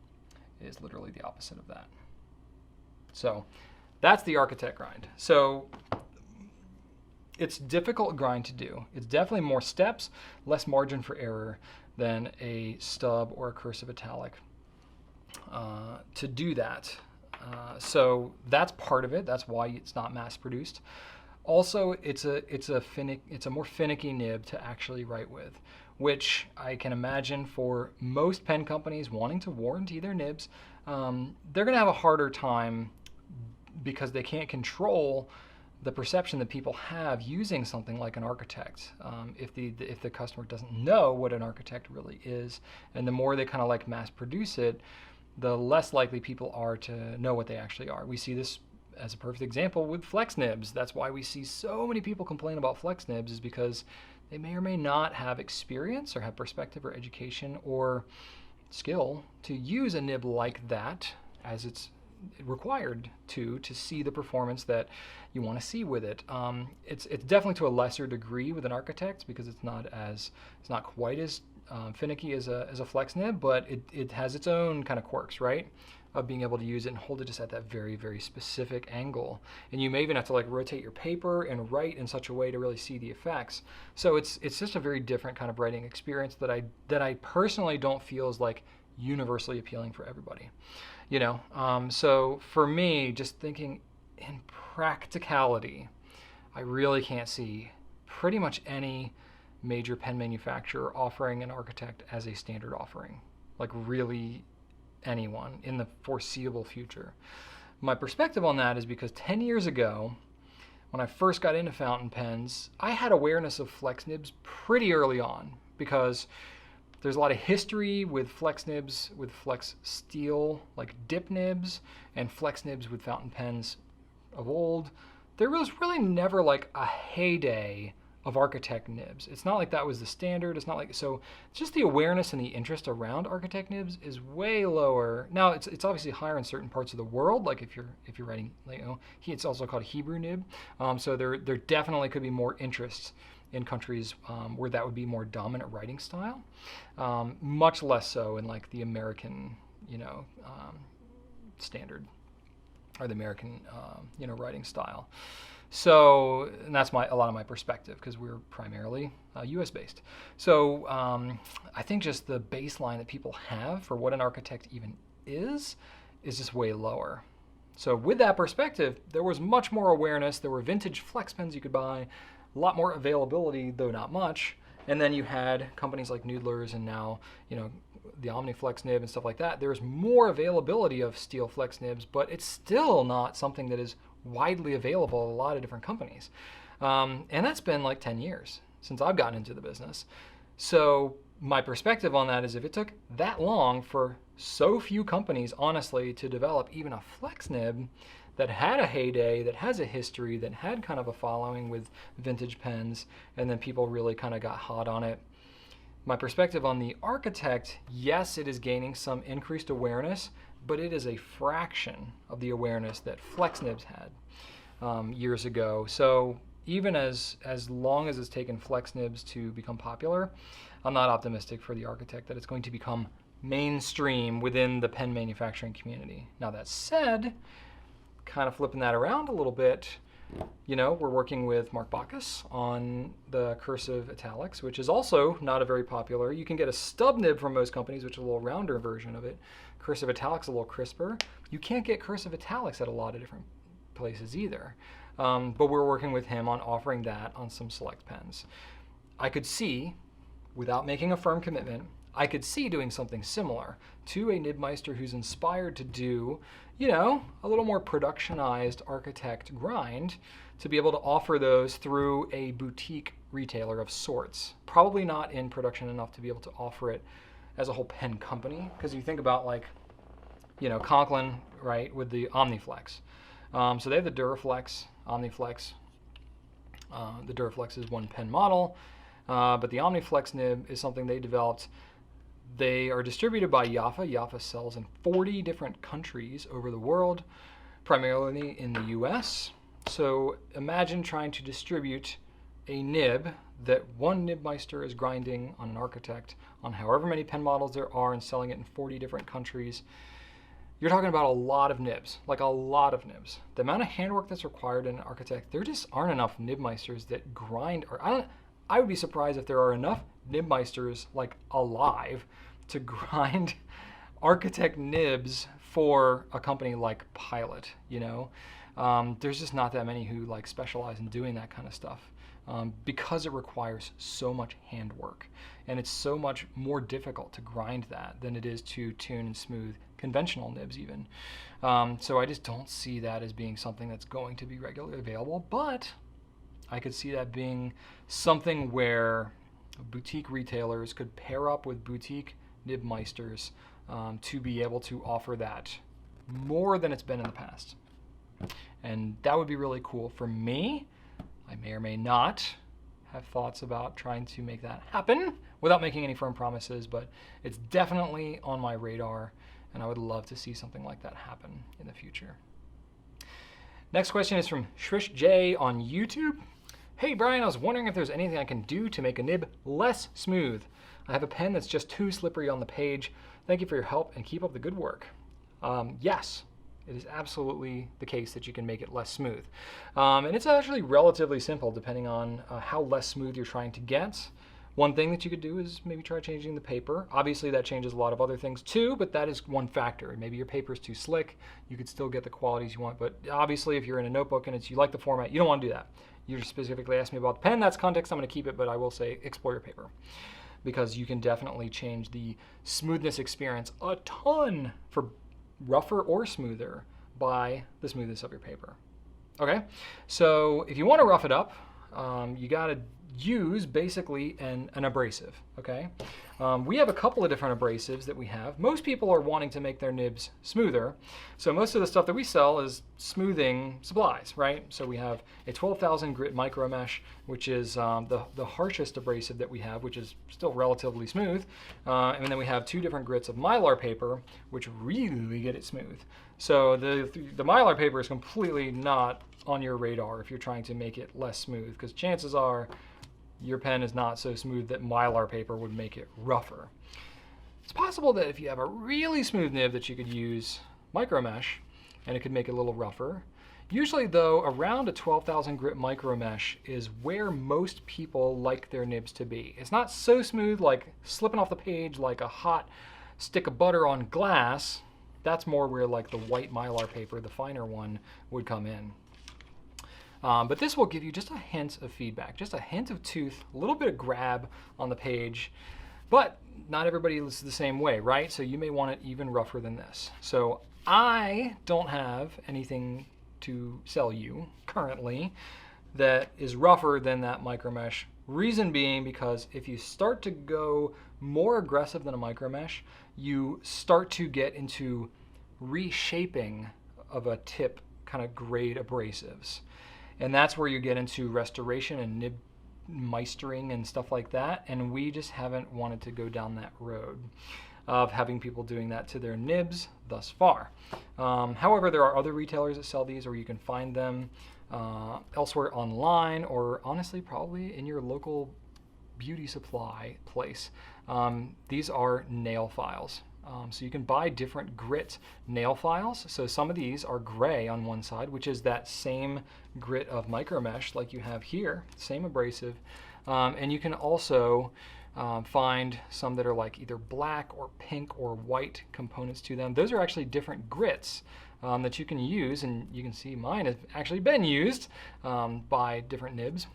A: is literally the opposite of that. So that's the Architect grind. So it's difficult grind to do. It's definitely more steps, less margin for error than a stub or a cursive italic to do that. So that's part of it. That's why it's not mass produced. Also, it's a more finicky nib to actually write with, which I can imagine for most pen companies wanting to warranty their nibs, they're going to have a harder time because they can't control the perception that people have using something like an architect. If the customer doesn't know what an architect really is, and the more they kind of like mass produce it, the less likely people are to know what they actually are. We see this as a perfect example with flex nibs. That's why we see so many people complain about flex nibs, is because they may or may not have experience or have perspective or education or skill to use a nib like that as it's required to see the performance that you want to see with it. It's definitely to a lesser degree with an architect because it's not quite as finicky as a flex nib, but it has its own kind of quirks, right? Of being able to use it and hold it just at that very, very specific angle. And you may even have to like rotate your paper and write in such a way to really see the effects. So it's just a very different kind of writing experience that I personally don't feel is like universally appealing for everybody. So for me, just thinking in practicality, I really can't see pretty much any major pen manufacturer offering an architect as a standard offering, like really anyone in the foreseeable future. My perspective on that is because 10 years ago, when I first got into fountain pens, I had awareness of flex nibs pretty early on because there's a lot of history with flex nibs, with flex steel, like dip nibs, and flex nibs with fountain pens of old. There was really never like a heyday of architect nibs. It's not like that was the standard. It's not like, so just the awareness and the interest around architect nibs is way lower. Now it's obviously higher in certain parts of the world, like if you're writing, it's also called Hebrew nib. So there definitely could be more interest in countries where that would be more dominant writing style, much less so in like the American, standard, or the American, writing style. So, and that's a lot of my perspective because we're primarily U.S. based. So I think just the baseline that people have for what an architect even is just way lower. So with that perspective, there was much more awareness. There were vintage flex pens you could buy, a lot more availability, though not much. And then you had companies like Noodlers and now, the Omniflex nib and stuff like that. There's more availability of steel flex nibs, but it's still not something that is widely available at a lot of different companies. And that's been like 10 years since I've gotten into the business. So my perspective on that is if it took that long for so few companies, honestly, to develop even a flex nib that had a heyday, that has a history, that had kind of a following with vintage pens, and then people really kind of got hot on it. My perspective on the architect, yes, it is gaining some increased awareness, but it is a fraction of the awareness that flex nibs had years ago. So even as long as it's taken flex nibs to become popular, I'm not optimistic for the architect that it's going to become mainstream within the pen manufacturing community. Now that said, kind of flipping that around a little bit, we're working with Mark Bacchus on the cursive italics, which is also not a very popular. You can get a stub nib from most companies, which is a little rounder version of it. Cursive italics a little crisper. You can't get cursive italics at a lot of different places either. But we're working with him on offering that on some select pens. I could see, without making a firm commitment, I could see doing something similar to a Nibmeister who's inspired to do, a little more productionized architect grind, to be able to offer those through a boutique retailer of sorts. Probably not in production enough to be able to offer it as a whole pen company, because you think about like, Conklin, right, with the Omniflex. So they have the Duraflex, Omniflex. The Duraflex is one pen model, but the Omniflex nib is something they developed. They are distributed by Jaffa. Jaffa sells in 40 different countries over the world, primarily in the US. So imagine trying to distribute a nib that one Nibmeister is grinding on an architect on however many pen models there are and selling it in 40 different countries. You're talking about a lot of nibs, like a lot of nibs. The amount of handwork that's required in an architect, there just aren't enough Nibmeisters that grind, I would be surprised if there are enough Nibmeisters like alive to grind architect nibs for a company like Pilot, There's just not that many who like specialize in doing that kind of stuff. Because it requires so much handwork, and it's so much more difficult to grind that than it is to tune and smooth conventional nibs even. So I just don't see that as being something that's going to be regularly available, but I could see that being something where boutique retailers could pair up with boutique nib meisters to be able to offer that more than it's been in the past. And that would be really cool for me. I may or may not have thoughts about trying to make that happen without making any firm promises, but it's definitely on my radar, and I would love to see something like that happen in the future. Next question is from Shrish J on YouTube. Hey Brian, I was wondering if there's anything I can do to make a nib less smooth. I have a pen that's just too slippery on the page. Thank you for your help and keep up the good work. Yes. It is absolutely the case that you can make it less smooth. And it's actually relatively simple depending on how less smooth you're trying to get. One thing that you could do is maybe try changing the paper. Obviously that changes a lot of other things too, but that is one factor. Maybe your paper is too slick, you could still get the qualities you want, but obviously if you're in a notebook and you like the format, you don't want to do that. You specifically asked me about the pen, that's context, I'm going to keep it, but I will say explore your paper, because you can definitely change the smoothness experience a ton for rougher or smoother by the smoothness of your paper. Okay, so if you want to rough it up, you got to use basically an abrasive. Okay, we have a couple of different abrasives that we have. Most people are wanting to make their nibs smoother, so most of the stuff that we sell is smoothing supplies, right? So we have a 12,000 grit micro mesh, which is the harshest abrasive that we have, which is still relatively smooth, and then we have 2 different grits of Mylar paper, which really get it smooth. So the Mylar paper is completely not on your radar if you're trying to make it less smooth, because chances are your pen is not so smooth that Mylar paper would make it rougher. It's possible that if you have a really smooth nib that you could use micro mesh and it could make it a little rougher. Usually though, around a 12,000 grit micro mesh is where most people like their nibs to be. It's not so smooth like slipping off the page like a hot stick of butter on glass. That's more where like the white Mylar paper, the finer one, would come in. But this will give you just a hint of feedback, just a hint of tooth, a little bit of grab on the page, but not everybody is the same way, right? So you may want it even rougher than this. So I don't have anything to sell you currently that is rougher than that micro mesh. Reason being because if you start to go more aggressive than a micro mesh, you start to get into reshaping of a tip kind of grade abrasives. And that's where you get into restoration and nib meistering and stuff like that. And we just haven't wanted to go down that road of having people doing that to their nibs thus far. However, there are other retailers that sell these, or you can find them elsewhere online, or honestly, probably in your local beauty supply place. These are nail files. So you can buy different grit nail files. So some of these are gray on one side, which is that same grit of micro mesh like you have here, same abrasive. And you can also find some that are like either black or pink or white components to them. Those are actually different grits that you can use, and you can see mine has actually been used by different nibs.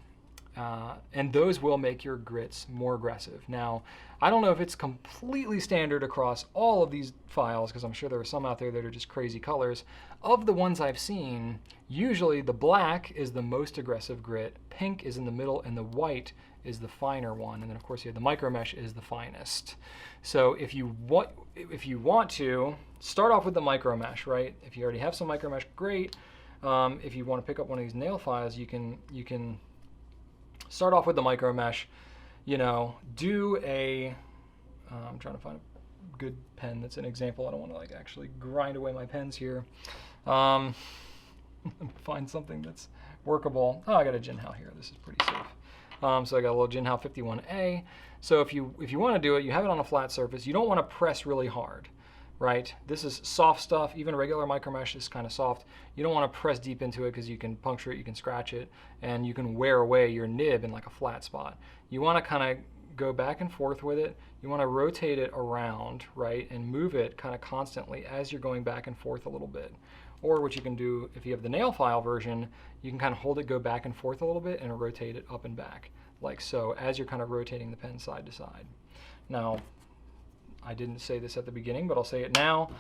A: And those will make your grits more aggressive. Now, I don't know if it's completely standard across all of these files, because I'm sure there are some out there that are just crazy colors. Of the ones I've seen, usually the black is the most aggressive grit, pink is in the middle, and the white is the finer one. And then of course you have the micro mesh is the finest. So if you want to start off with the micro mesh, right? If you already have some micro mesh, great. If you want to pick up one of these nail files, you can start off with the micro mesh, you know, do a, I'm trying to find a good pen that's an example. I don't want to like actually grind away my pens here. Find something that's workable. Oh, I got a Jinhao here. This is pretty safe. So I got a little Jinhao 51A. So if you want to do it, you have it on a flat surface. You don't want to press really hard, right? This is soft stuff. Even regular micro mesh is kind of soft. You don't want to press deep into it because you can puncture it, you can scratch it, and you can wear away your nib in like a flat spot. You want to kind of go back and forth with it. You want to rotate it around, right, and move it kind of constantly as you're going back and forth a little bit. Or what you can do, if you have the nail file version, you can kind of hold it, go back and forth a little bit, and rotate it up and back, like so, as you're kind of rotating the pen side to side. Now, I didn't say this at the beginning, but I'll say it now.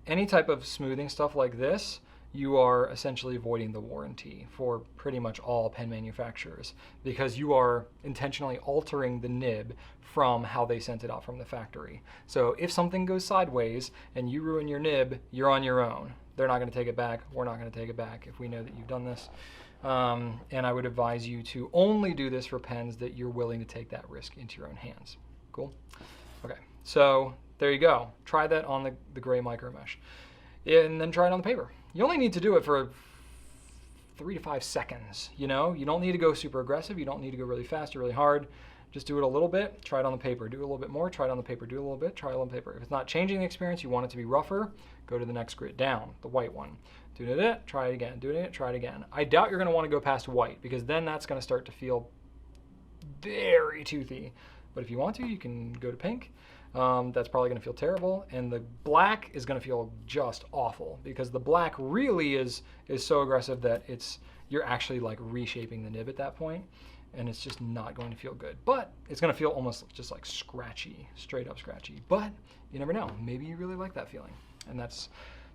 A: Any type of smoothing stuff like this, you are essentially avoiding the warranty for pretty much all pen manufacturers, because you are intentionally altering the nib from how they sent it out from the factory. So if something goes sideways and you ruin your nib, you're on your own. They're not going to take it back. We're not going to take it back if we know that you've done this. And I would advise you to only do this for pens that you're willing to take that risk into your own hands. Cool? Okay, so there you go. Try that on the gray micro mesh. And then try it on the paper. You only need to do it for 3 to 5 seconds, you know? You don't need to go super aggressive. You don't need to go really fast or really hard. Just do it a little bit, try it on the paper. Do a little bit more, try it on the paper. Do a little bit, try it on the paper. If it's not changing the experience, you want it to be rougher, go to the next grit down, the white one. Do it, try it again, do it, try it again. I doubt you're gonna wanna go past white, because then that's gonna start to feel very toothy. But if you want to, you can go to pink. That's probably gonna feel terrible. And the black is gonna feel just awful, because the black really is so aggressive that you're actually like reshaping the nib at that point. And it's just not going to feel good. But it's going to feel almost just like scratchy, straight up scratchy. But you never know. Maybe you really like that feeling. And that's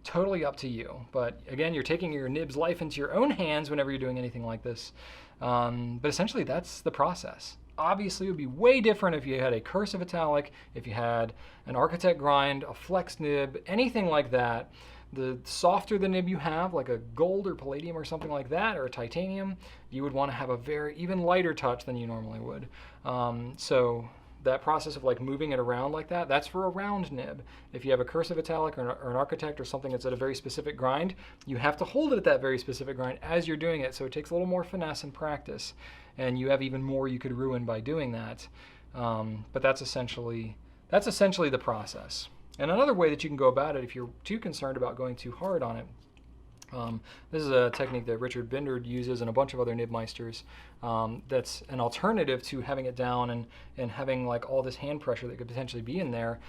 A: totally up to you. But again, you're taking your nib's life into your own hands whenever you're doing anything like this. But essentially, that's the process. Obviously, it would be way different if you had a cursive italic, if you had an architect grind, a flex nib, anything like that. The softer the nib you have, like a gold or palladium or something like that, or a titanium, you would want to have a very even lighter touch than you normally would. So that process of like moving it around like that, that's for a round nib. If you have a cursive italic or an architect or something that's at a very specific grind, you have to hold it at that very specific grind as you're doing it. So it takes a little more finesse and practice, and you have even more you could ruin by doing that. But that's essentially the process. And another way that you can go about it, if you're too concerned about going too hard on it, this is a technique that Richard Bindard uses and a bunch of other nibmeisters. That's an alternative to having it down and having like all this hand pressure that could potentially be in there.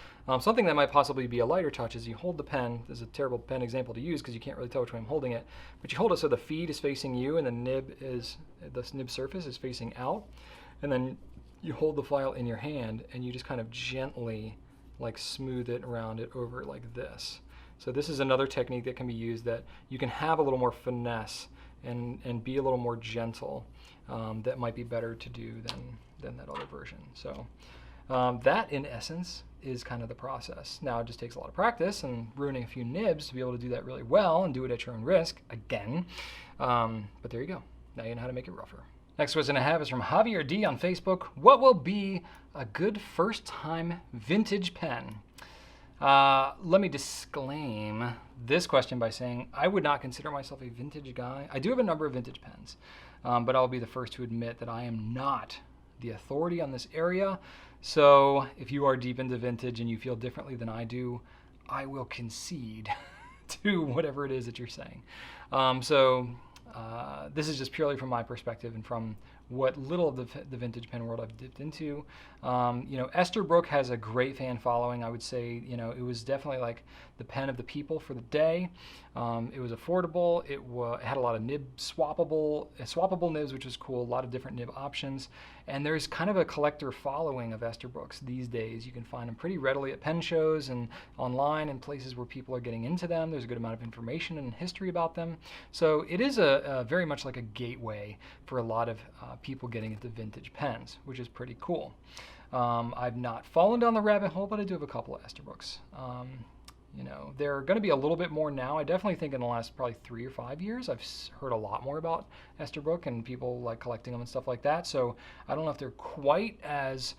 A: Something that might possibly be a lighter touch is you hold the pen. This is a terrible pen example to use because you can't really tell which way I'm holding it. But you hold it so the feed is facing you and the nib surface is facing out. And then you hold the file in your hand and you just kind of gently like smooth it around it over like this. So this is another technique that can be used that you can have a little more finesse and be a little more gentle. That might be better to do than that other version. So that in essence is kind of the process. Now it just takes a lot of practice and ruining a few nibs to be able to do that really well and do it at your own risk again. But there you go. Now you know how to make it rougher. Next question I have is from Javier D on Facebook. What will be a good first time vintage pen? Let me disclaim this question by saying I would not consider myself a vintage guy. I do have a number of vintage pens, but I'll be the first to admit that I am not the authority on this area. So if you are deep into vintage and you feel differently than I do, I will concede to whatever it is that you're saying. This is just purely from my perspective and from what little of the vintage pen world I've dipped into. Esterbrook has a great fan following. I would say, it was definitely like the pen of the people for the day. It was affordable. It had a lot of swappable nibs, which was cool. A lot of different nib options. And there's kind of a collector following of Esterbrooks these days. You can find them pretty readily at pen shows and online and places where people are getting into them. There's a good amount of information and history about them. So it is a very much like a gateway for a lot of people getting into vintage pens, which is pretty cool. I've not fallen down the rabbit hole, but I do have a couple of Esterbrooks. They're going to be a little bit more now. I definitely think in the last probably 3 or 5 years, I've heard a lot more about Esterbrook and people like collecting them and stuff like that. So I don't know if they're quite as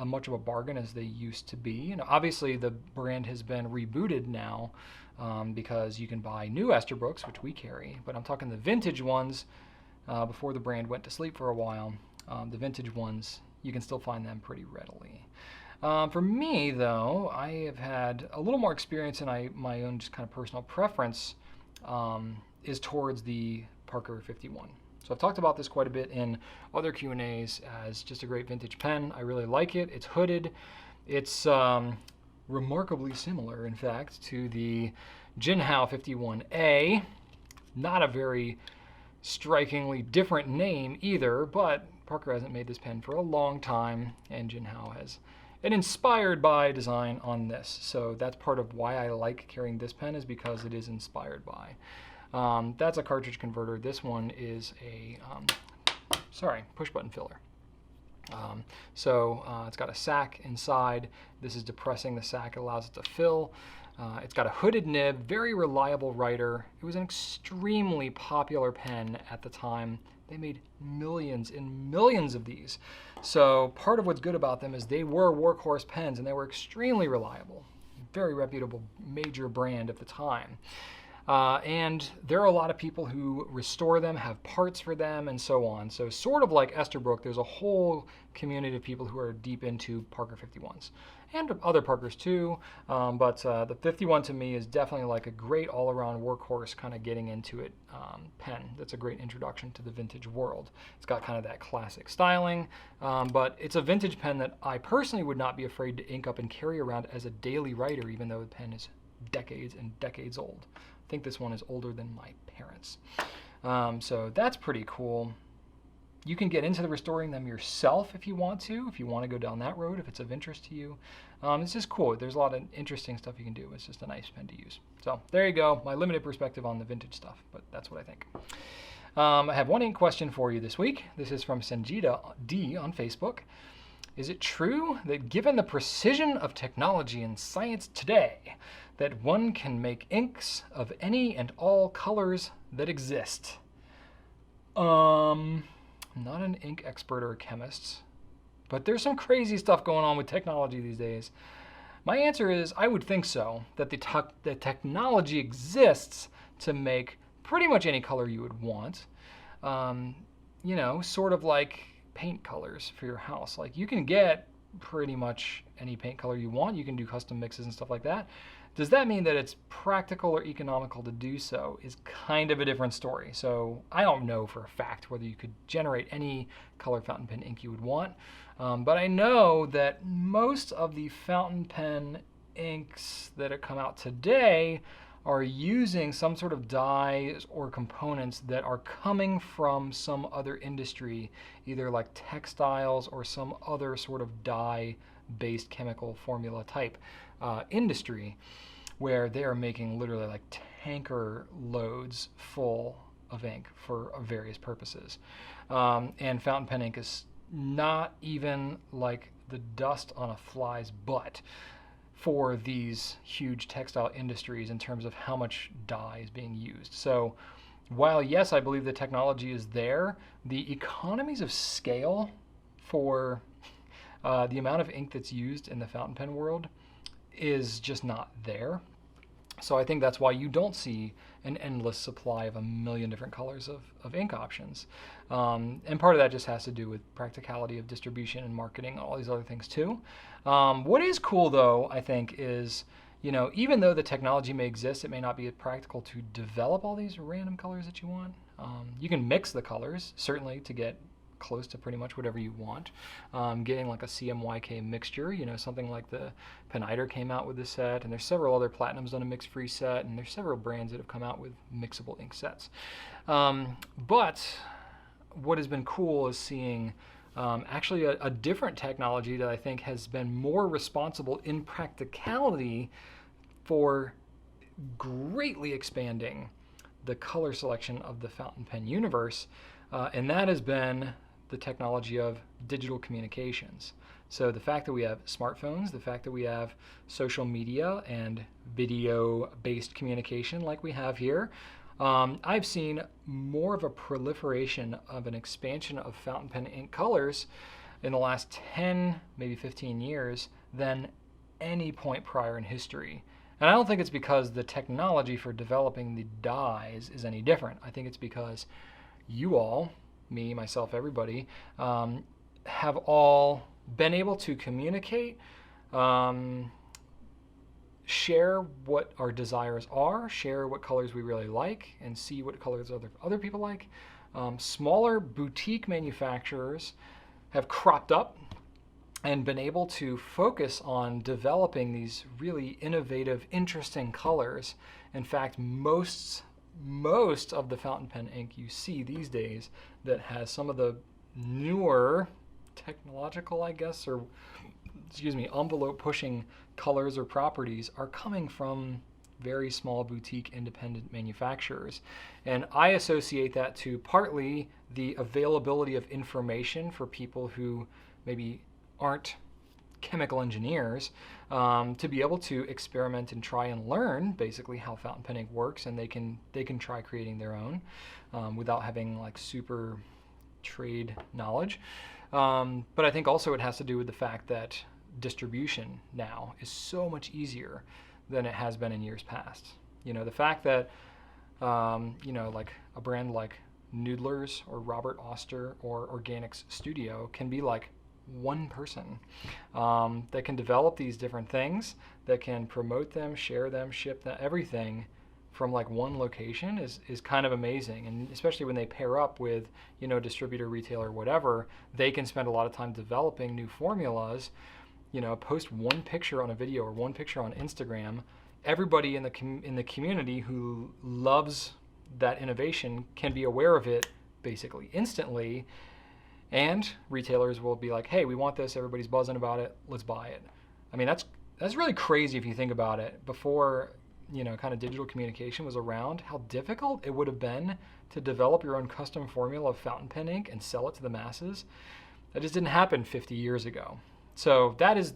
A: much of a bargain as they used to be. Obviously the brand has been rebooted now because you can buy new Esterbrooks, which we carry, but I'm talking the vintage ones before the brand went to sleep for a while. The vintage ones, you can still find them pretty readily. For me, though, I have had a little more experience, and my own just kind of personal preference is towards the Parker 51. So I've talked about this quite a bit in other Q&As as just a great vintage pen. I really like it. It's hooded. It's remarkably similar, in fact, to the Jinhao 51A. Not a very strikingly different name either, but Parker hasn't made this pen for a long time, and Jinhao has an inspired by design on this. So that's part of why I like carrying this pen, is because it is inspired by. That's a cartridge converter. This one is a, push button filler. It's got a sack inside. This is depressing the sack. It allows it to fill. It's got a hooded nib, very reliable writer. It was an extremely popular pen at the time. They made millions and millions of these. So part of what's good about them is they were workhorse pens, and they were extremely reliable. Very reputable, major brand at the time. And there are a lot of people who restore them, have parts for them, and so on. So sort of like Esterbrook, there's a whole community of people who are deep into Parker 51s. And other Parkers too, but the 51 to me is definitely like a great all-around workhorse kind of getting into it pen. That's a great introduction to the vintage world. It's got kind of that classic styling, but it's a vintage pen that I personally would not be afraid to ink up and carry around as a daily writer, even though the pen is decades and decades old. I think this one is older than my parents. So that's pretty cool. You can get into the restoring them yourself if you want to go down that road, if it's of interest to you. It's just cool. There's a lot of interesting stuff you can do. It's just a nice pen to use. So there you go, my limited perspective on the vintage stuff, but that's what I think. I have one ink question for you this week. This is from Sangeeta D on Facebook. Is it true that given the precision of technology and science today, that one can make inks of any and all colors that exist? I'm not an ink expert or a chemist, but there's some crazy stuff going on with technology these days. My answer is I would think so, that the technology exists to make pretty much any color you would want. You know, sort of like paint colors for your house. Like you can get pretty much any paint color you want. You can do custom mixes and stuff like that. Does that mean that it's practical or economical to do so is kind of a different story. So I don't know for a fact whether you could generate any color fountain pen ink you would want. But I know that most of the fountain pen inks that have come out today are using some sort of dyes or components that are coming from some other industry, either like textiles or some other sort of dye-based chemical formula type industry, where they are making literally like tanker loads full of ink for various purposes. And fountain pen ink is not even like the dust on a fly's butt for these huge textile industries in terms of how much dye is being used. So while yes, I believe the technology is there, the economies of scale for the amount of ink that's used in the fountain pen world is just not there. So I think that's why you don't see an endless supply of a million different colors of ink options. And part of that just has to do with practicality of distribution and marketing and all these other things too. What is cool though, I think, is, you know, even though the technology may exist, it may not be practical to develop all these random colors that you want. You can mix the colors, certainly, to get close to pretty much whatever you want. Getting like a CMYK mixture, you know, something like the Peniter came out with this set, and there's several other Platinum's done a mix-free set, and there's several brands that have come out with mixable ink sets. But what has been cool is seeing actually a different technology that I think has been more responsible in practicality for greatly expanding the color selection of the fountain pen universe, and that has been the technology of digital communications. So the fact that we have smartphones, the fact that we have social media and video-based communication like we have here, I've seen more of a proliferation of an expansion of fountain pen ink colors in the last 10, maybe 15 years than any point prior in history. And I don't think it's because the technology for developing the dyes is any different. I think it's because you all, me, myself, everybody, have all been able to communicate, share what our desires are, share what colors we really like, and see what colors other people like, Smaller boutique manufacturers have cropped up and been able to focus on developing these really innovative, interesting colors. In fact, most of the fountain pen ink you see these days that has some of the newer technological, I guess, or excuse me, envelope pushing colors or properties are coming from very small boutique independent manufacturers. And I associate that to partly the availability of information for people who maybe aren't chemical engineers, to be able to experiment and try and learn basically how fountain pen ink works, and they can try creating their own without having like super trade knowledge. But I think also it has to do with the fact that distribution now is so much easier than it has been in years past. You know, the fact that you know, like a brand like Noodlers or Robert Oster or Organics Studio can be like one person that can develop these different things, that can promote them, share them, ship them, everything from like one location is kind of amazing. And especially when they pair up with, you know, distributor, retailer, whatever, they can spend a lot of time developing new formulas. You know, post one picture on a video or one picture on Instagram. Everybody in the community who loves that innovation can be aware of it basically instantly. And retailers will be like, hey, we want this, everybody's buzzing about it, let's buy it. I mean, that's really crazy if you think about it. Before, you know, kind of digital communication was around, how difficult it would have been to develop your own custom formula of fountain pen ink and sell it to the masses. That just didn't happen 50 years ago. So that is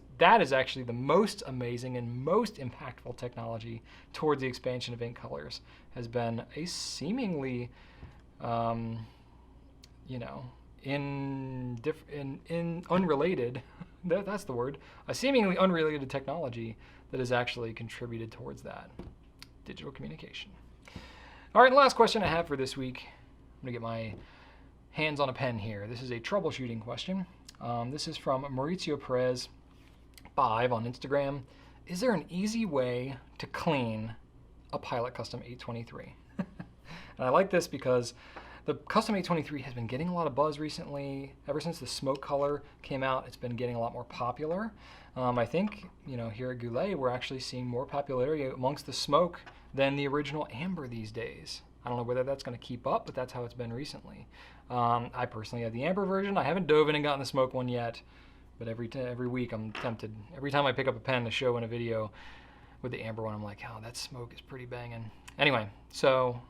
A: actually the most amazing and most impactful technology towards the expansion of ink colors, has been a seemingly, you know, in unrelated, that's the word, a seemingly unrelated technology that has actually contributed towards that, digital communication. All right, the last question I have for this week, I'm gonna get my hands on a pen here. This is a troubleshooting question. This is from Mauricio Perez 5 on Instagram. Is there an easy way to clean a Pilot Custom 823? And I like this because the Custom 823 has been getting a lot of buzz recently. Ever since the smoke color came out, it's been getting a lot more popular. I think, you know, here at Goulet, we're actually seeing more popularity amongst the smoke than the original amber these days. I don't know whether that's going to keep up, but that's how it's been recently. I personally have the amber version. I haven't dove in and gotten the smoke one yet, but every week I'm tempted. Every time I pick up a pen to show in a video with the amber one, I'm like, oh, that smoke is pretty banging. Anyway, so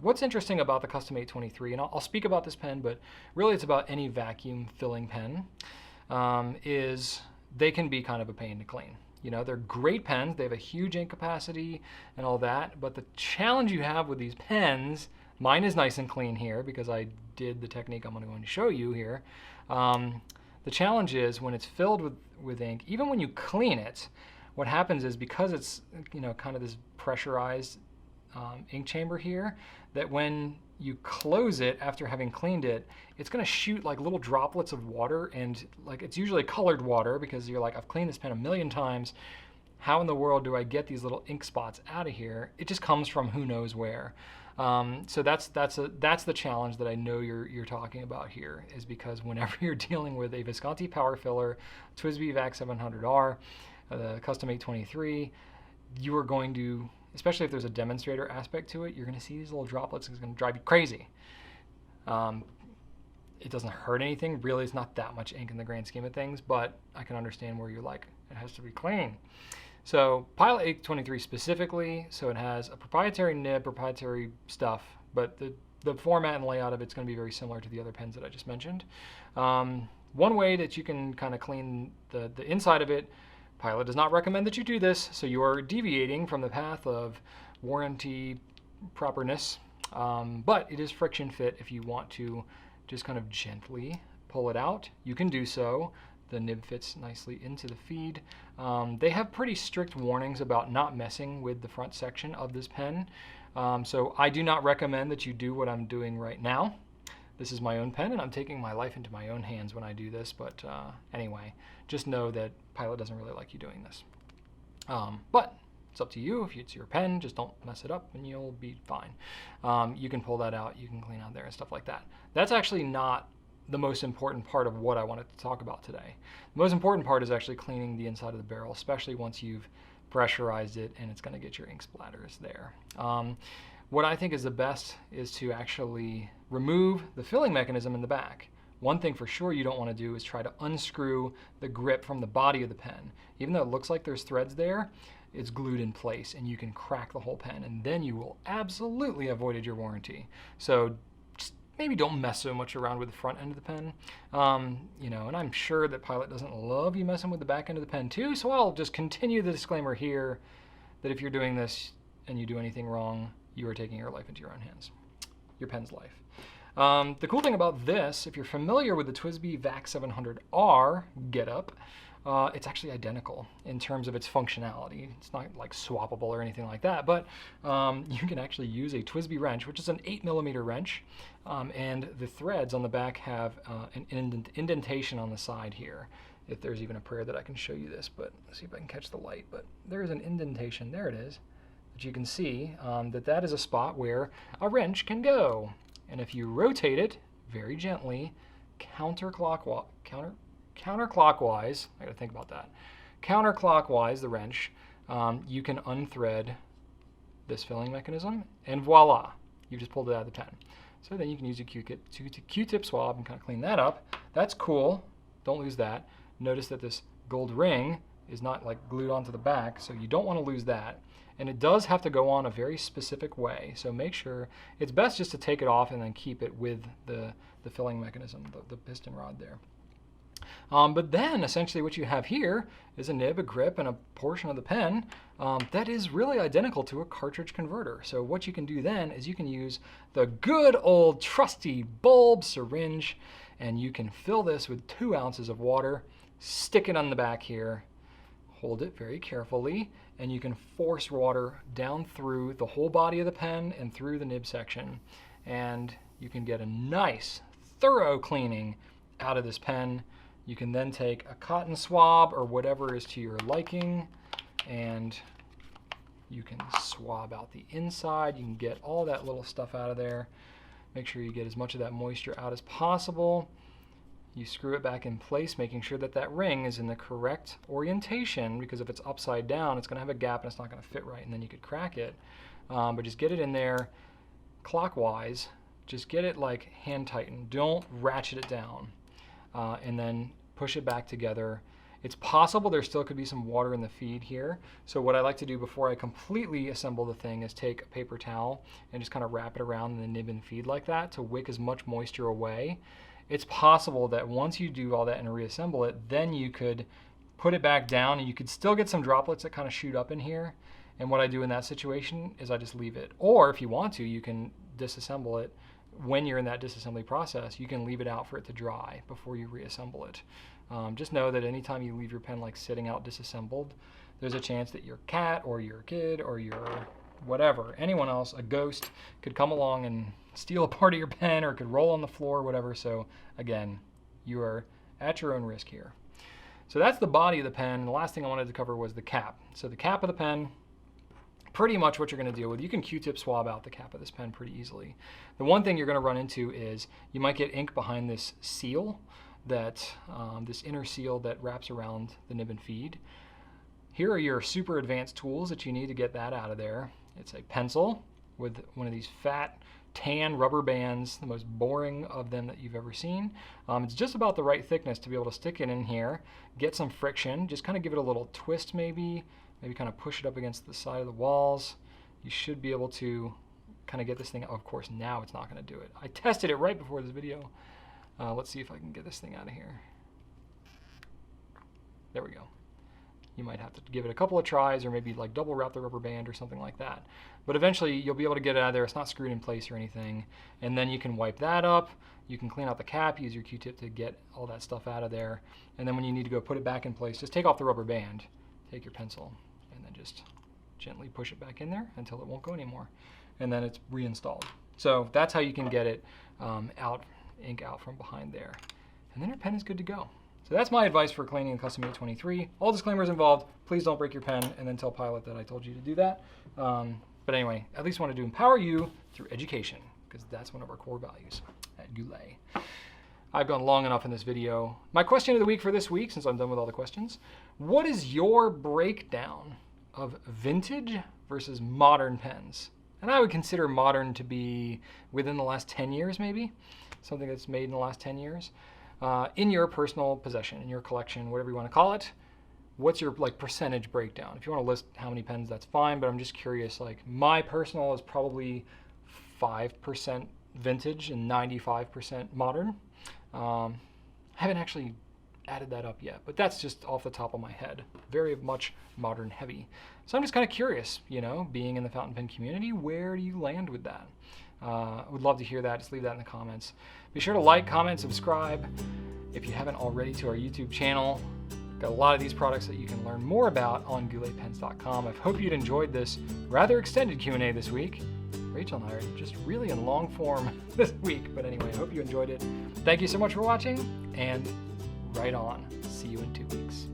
A: what's interesting about the Custom 823, and I'll speak about this pen, but really it's about any vacuum filling pen, is they can be kind of a pain to clean. You know, they're great pens, they have a huge ink capacity and all that, but the challenge you have with these pens, mine is nice and clean here because I did the technique I'm going to show you here. The challenge is when it's filled with ink, even when you clean it, what happens is because it's, you know, kind of this pressurized ink chamber here, that when you close it after having cleaned it, it's going to shoot like little droplets of water, and like it's usually colored water because you're like, I've cleaned this pen a million times. How in the world do I get these little ink spots out of here? It just comes from who knows where. So that's the challenge that I know you're talking about here, is because whenever you're dealing with a Visconti power filler, TWSBI VAC 700R, the Custom 823, you are going to, especially if there's a demonstrator aspect to it, you're going to see these little droplets. It's going to drive you crazy. It doesn't hurt anything. Really, it's not that much ink in the grand scheme of things, but I can understand where you're like, it has to be clean. So Pilot 823 specifically, so it has a proprietary nib, proprietary stuff, but the format and layout of it's going to be very similar to the other pens that I just mentioned. One way that you can kind of clean the inside of it, Pilot does not recommend that you do this, so you are deviating from the path of warranty properness, but it is friction fit. If you want to just kind of gently pull it out, you can do so. The nib fits nicely into the feed. They have pretty strict warnings about not messing with the front section of this pen, so I do not recommend that you do what I'm doing right now. This is my own pen, and I'm taking my life into my own hands when I do this, but anyway, just know that Pilot doesn't really like you doing this. But It's up to you. If it's your pen, just don't mess it up and you'll be fine. You can pull that out, you can clean out there and stuff like that. That's actually not the most important part of what I wanted to talk about today. The most important part is actually cleaning the inside of the barrel, especially once you've pressurized it and it's going to get your ink splatters there. What I think is the best is to actually remove the filling mechanism in the back. One thing for sure you don't want to do is try to unscrew the grip from the body of the pen. Even though it looks like there's threads there, it's glued in place and you can crack the whole pen, and then you will absolutely avoided your warranty. So just maybe don't mess so much around with the front end of the pen. You know, and I'm sure that Pilot doesn't love you messing with the back end of the pen too, so I'll just continue the disclaimer here that if you're doing this and you do anything wrong, you are taking your life into your own hands. Your pen's life. The cool thing about this, if you're familiar with the TWSBI VAC 700R getup, it's actually identical in terms of its functionality. It's not like swappable or anything like that, but you can actually use a TWSBI wrench, which is an 8mm wrench, and the threads on the back have an indentation on the side here. If there's even a prayer that I can show you this, but let's see if I can catch the light. But there is an indentation, there it is, that you can see that is a spot where a wrench can go. And if you rotate it very gently, counterclockwise, I gotta think about that, counterclockwise the wrench, you can unthread this filling mechanism, and voila, you just pulled it out of the pen. So then you can use a Q-tip swab and kind of clean that up. That's cool, don't lose that. Notice that this gold ring is not like glued onto the back, so you don't want to lose that. And it does have to go on a very specific way, so make sure, it's best just to take it off and then keep it with the filling mechanism, the piston rod there. But then essentially what you have here is a nib, a grip, and a portion of the pen that is really identical to a cartridge converter. So what you can do then is you can use the good old trusty bulb syringe, and you can fill this with 2 ounces of water, stick it on the back here, hold it very carefully, and you can force water down through the whole body of the pen and through the nib section, and you can get a nice thorough cleaning out of this pen. You can then take a cotton swab or whatever is to your liking, and you can swab out the inside. You can get all that little stuff out of there. Make sure you get as much of that moisture out as possible. You screw it back in place, making sure that that ring is in the correct orientation, because if it's upside down, it's going to have a gap and it's not going to fit right, and then you could crack it. But just get it in there clockwise. Just get it like hand tightened. Don't ratchet it down. And then push it back together. It's possible there still could be some water in the feed here. So what I like to do before I completely assemble the thing is take a paper towel and just kind of wrap it around the nib and feed like that to wick as much moisture away. It's possible that once you do all that and reassemble it, then you could put it back down and you could still get some droplets that kind of shoot up in here. And what I do in that situation is I just leave it. Or if you want to, you can disassemble it. When you're in that disassembly process, you can leave it out for it to dry before you reassemble it. Just know that anytime you leave your pen like sitting out disassembled, there's a chance that your cat or your kid or your whatever, anyone else, a ghost, could come along and steal a part of your pen or could roll on the floor or whatever. So again, you are at your own risk here. So that's the body of the pen. The last thing I wanted to cover was the cap. So the cap of the pen, pretty much what you're going to deal with. You can Q-tip swab out the cap of this pen pretty easily. The one thing you're going to run into is you might get ink behind this seal, that this inner seal that wraps around the nib and feed. Here are your super advanced tools that you need to get that out of there. It's a pencil with one of these fat tan rubber bands, the most boring of them that you've ever seen. It's just about the right thickness to be able to stick it in here, get some friction, just kind of give it a little twist maybe kind of push it up against the side of the walls. You should be able to kind of get this thing out. Of course, now it's not going to do it. I tested it right before this video. Let's see if I can get this thing out of here. There we go. You might have to give it a couple of tries or maybe like double wrap the rubber band or something like that. But eventually you'll be able to get it out of there. It's not screwed in place or anything. And then you can wipe that up. You can clean out the cap, use your Q-tip to get all that stuff out of there. And then when you need to go put it back in place, just take off the rubber band, take your pencil, and then just gently push it back in there until it won't go anymore. And then it's reinstalled. So that's how you can get it ink out from behind there. And then your pen is good to go. So that's my advice for cleaning a custom 823. All disclaimers involved. Please don't break your pen and then tell Pilot that I told you to do that. But anyway, at least wanted to empower you through education, because that's one of our core values at Goulet. I've gone long enough in this video. My question of the week for this week, since I'm done with all the questions, what is your breakdown of vintage versus modern pens? And I would consider modern to be within the last 10 years, maybe. Something that's made in the last 10 years. In your personal possession, in your collection, whatever you want to call it. What's your percentage breakdown? If you want to list how many pens, that's fine, but I'm just curious. My personal is probably 5% vintage and 95% modern. I haven't actually added that up yet, but that's just off the top of my head. Very much modern heavy. So I'm just kind of curious, being in the fountain pen community, where do you land with that? I would love to hear that. Just leave that in the comments. Be sure to like, comment, subscribe if you haven't already to our YouTube channel. Got a lot of these products that you can learn more about on gouletpens.com. I hope you'd enjoyed this rather extended Q&A this week. Rachel and I are just really in long form this week. But anyway, I hope you enjoyed it. Thank you so much for watching, and right on. See you in 2 weeks.